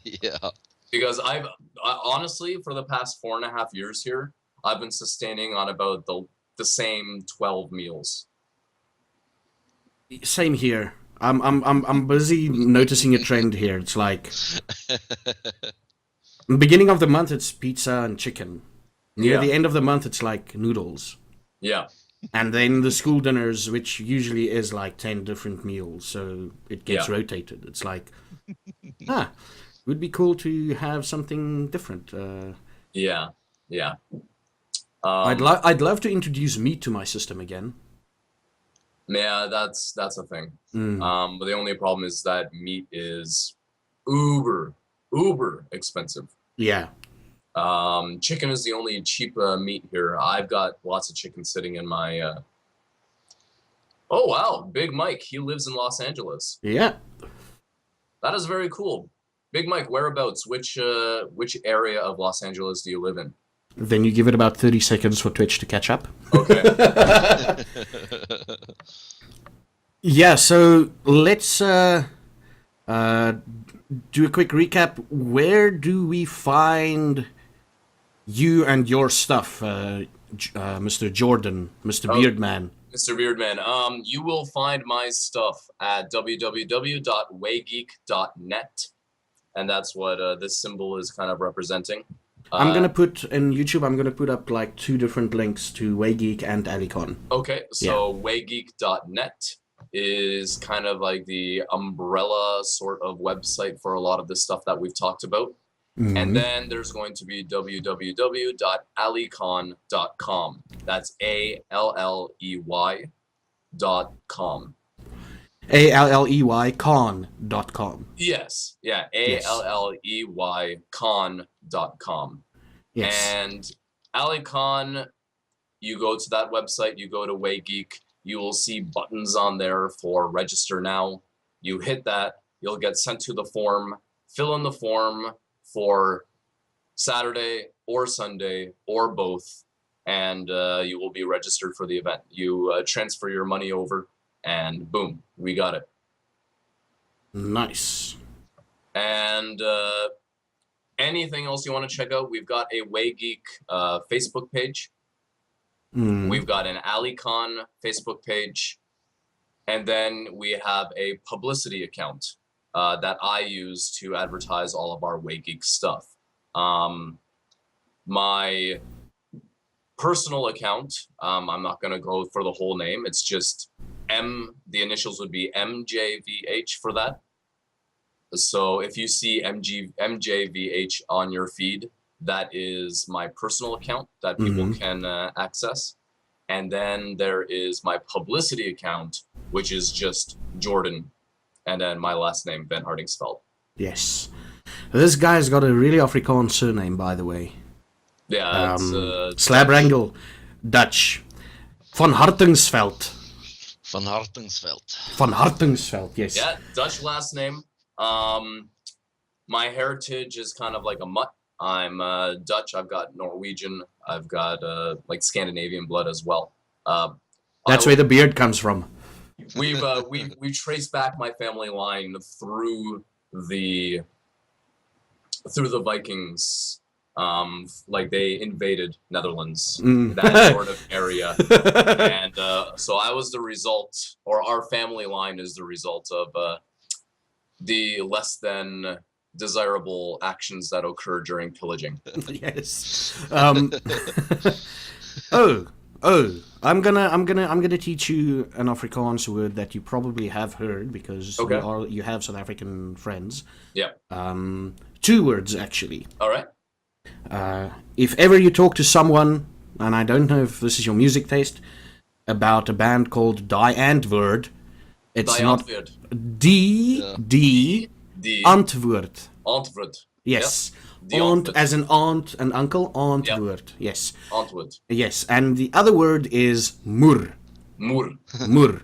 Yeah. Because I honestly, for the past 4.5 years here, I've been sustaining on about the same 12 meals. Same here. I'm busy noticing a trend here. It's like beginning of the month it's pizza and chicken. Near the end of the month it's like noodles. Yeah. And then the school dinners, which usually is like 10 different meals, so it gets rotated. It's like, it would be cool to have something different. Yeah. I'd love to introduce meat to my system again. Yeah, that's a thing. Mm. But the only problem is that meat is uber expensive. Yeah. Chicken is the only cheap meat here. I've got lots of chicken sitting in my. Oh wow, Big Mike. He lives in Los Angeles. Yeah. That is very cool. Big Mike, whereabouts? Which area of Los Angeles do you live in? Then you give it about 30 seconds for Twitch to catch up. Okay. Yeah, so let's do a quick recap. Where do we find you and your stuff, Mr. Jordan, Mr. Beardman? Mr. Beardman, you will find my stuff at www.waygeek.net, and that's what this symbol is kind of representing. I'm gonna put in YouTube. I'm gonna put up like 2 different links to Waygeek and Alicon. Okay, so waygeek.net is kind of like the umbrella sort of website for a lot of the stuff that we've talked about. And then there's going to be www.alleycon.com. That's ALLEY.com. ALLEYcon.com. Yes, yeah, ALLEYcon.com. Yes. And Alleycon, you go to that website, you go to Waygeek, you will see buttons on there for register now. You hit that, you'll get sent to the form, fill in the form for Saturday or Sunday or both, and you will be registered for the event. You transfer your money over, and boom, we got it. Nice. And anything else you want to check out, we've got a Waygeek Facebook page. We've got an Alleycon Facebook page. And then we have a publicity account that I use to advertise all of our Waygeek stuff. My personal account, I'm not going to go for the whole name. It's just the initials would be MJVH for that. So if you see MJVH on your feed, that is my personal account that people can access. And then there is my publicity account, which is just Jordan, and then my last name, Van Hardingsveld. Yes. This guy's got a really Afrikaans surname, by the way. Yeah, Slabwrangle, Dutch. Van Hartingsveld. Van Hartingsveld. Van Hartingsveld, yes. Yeah, Dutch last name. My heritage is kind of like a mutt. I'm Dutch. I've got Norwegian. I've got like Scandinavian blood as well. That's where the beard comes from. We've traced back my family line through the Vikings. Like they invaded Netherlands, that sort of area, and so I was the result, or our family line is the result of the less than desirable actions that occur during pillaging. Yes. I'm gonna teach you an Afrikaans word that you probably have heard because you have South African friends. Yeah. 2 words actually. All right. If ever you talk to someone, and I don't know if this is your music taste, about a band called Die Antwoord, it's not D Antwoord. Antwoord. Yes. Yep. Aunt as an aunt and uncle. Antwoord. Yep. Yes. Antwoord. Yes, and the other word is moer. Moer. Moer.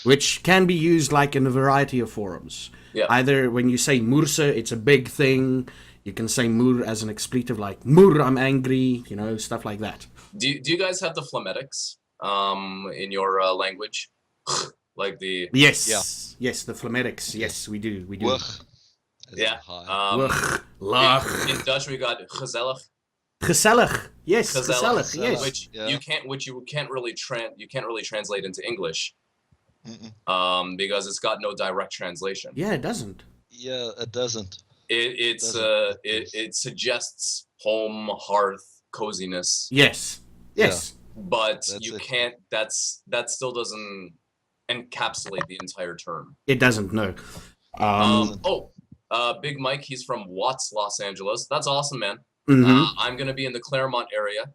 Which can be used like in a variety of forms. Yeah. Either when you say moerse, it's a big thing. You can say moer as an expletive, like moer, I'm angry, stuff like that. Do you guys have the phonetics in your language? Like the... Yes. Yeah. Yes, the phonetics. Yes, we do. Yeah. Lach. In Dutch, we got gezellig. Gezellig. Yes. Gezellig. Yes. Which you can't really translate into English. Because it's got no direct translation. Yeah, it doesn't. Yeah, it doesn't. It suggests home, hearth, coziness. Yes. Yes. Yeah. But you can't. That still doesn't encapsulate the entire term. It doesn't. No. Big Mike. He's from Watts, Los Angeles. That's awesome, man. Mm-hmm. I'm gonna be in the Claremont area.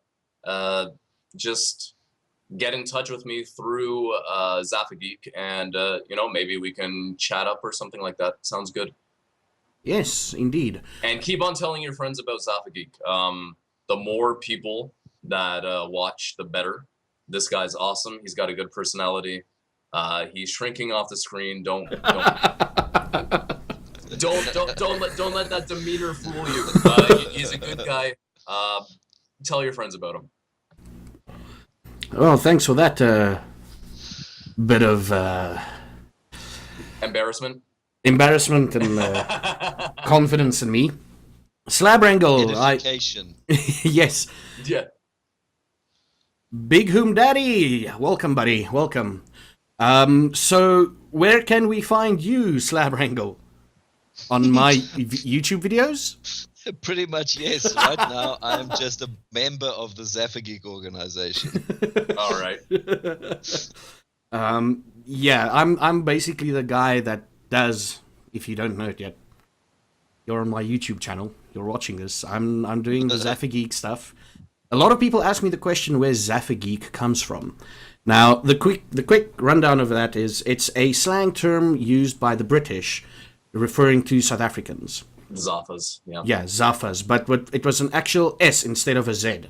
Just get in touch with me through Zaffageek, and maybe we can chat up or something like that. Sounds good. Yes, indeed. And keep on telling your friends about Zaffageek. The more people that watch, the better. This guy's awesome. He's got a good personality. He's shrinking off the screen. Don't let that demeanor fool you. He's a good guy. Tell your friends about him. Well, thanks for that bit of Embarrassment and confidence in me. Slabwrangle, Edification. Yes. Yeah. Big Whom Daddy, welcome, buddy, welcome. So where can we find you, Slabwrangle? On my YouTube videos? Pretty much, yes. Right now, I'm just a member of the Zaffageek organization. All right. Yeah, I'm basically the guy that does. If you don't know it yet, you're on my YouTube channel. You're watching this. I'm doing the Zaffageek stuff. A lot of people ask me the question where Zaffageek comes from. Now, the quick rundown of that is it's a slang term used by the British, referring to South Africans. Zaffas, yeah. Yeah, Zaffas, but it was an actual S instead of a Z.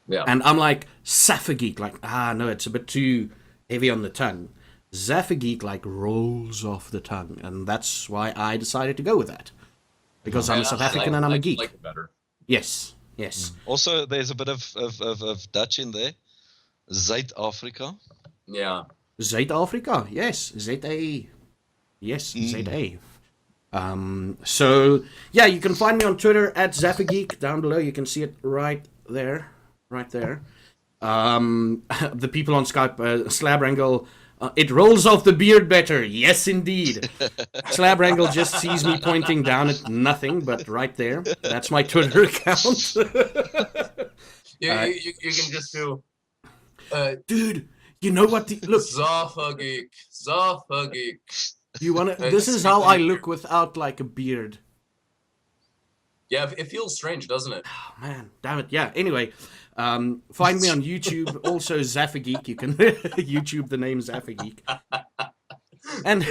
Yeah. And I'm like, Zaffageek, like, no, it's a bit too heavy on the tongue. Zaffageek, like, rolls off the tongue, and that's why I decided to go with that. Because I'm a South African and I'm a geek. I like it better. Yes. Also, there's a bit of Dutch in there. Zuid-Afrika. Yeah. Zuid-Afrika, yes. Z-A. Yes, Z-A. So, yeah, you can find me on Twitter at Zaffageek. Down below, you can see it right there. Right there. The people on Skype, Slabwrangle, it rolls off the beard better. Yes, indeed. Slabwrangle just sees me pointing down at nothing, but right there. That's my Twitter account. You can just do... Dude, you know what? Look. Zaffageek. You wanna? This is how I look without like a beard. Yeah, it feels strange, doesn't it? Oh, man, damn it. Yeah. Anyway, find me on YouTube. Also, Zaffageek. You can YouTube the name Zaffageek. And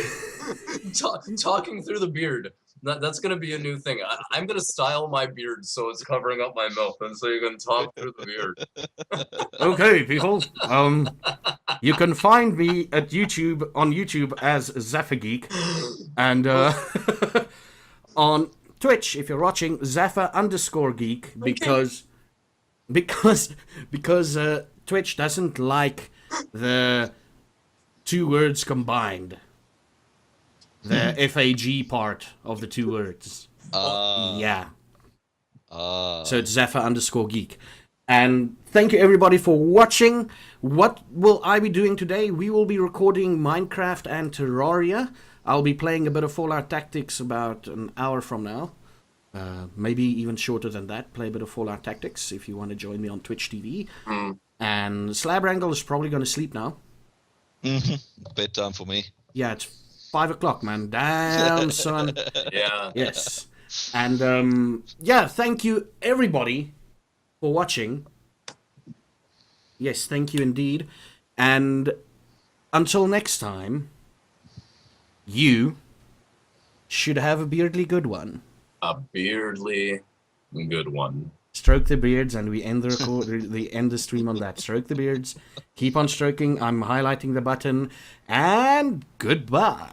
talking through the beard. That's gonna be a new thing. I'm gonna style my beard so it's covering up my mouth, and so you can talk through the beard. Okay, people. You can find me at YouTube on YouTube as Zaffageek, and on Twitch if you're watching Zaffa_geek because Twitch doesn't like the two words combined. The FAG part of the two words. Yeah. So it's Zaffa_geek. And thank you everybody for watching. What will I be doing today? We will be recording Minecraft and Terraria. I'll be playing a bit of Fallout Tactics about an hour from now. Maybe even shorter than that. Play a bit of Fallout Tactics if you want to join me on Twitch TV. And Slabwrangle is probably going to sleep now. Bedtime for me. Yeah, it's 5 o'clock, man. Damn, son. Yeah. Yes. And, yeah, thank you, everybody, for watching. Yes, thank you indeed. And until next time, you should have a beardly good one. A beardly good one. Stroke the beards, and we end the stream on that. Stroke the beards. Keep on stroking. I'm highlighting the button. And goodbye.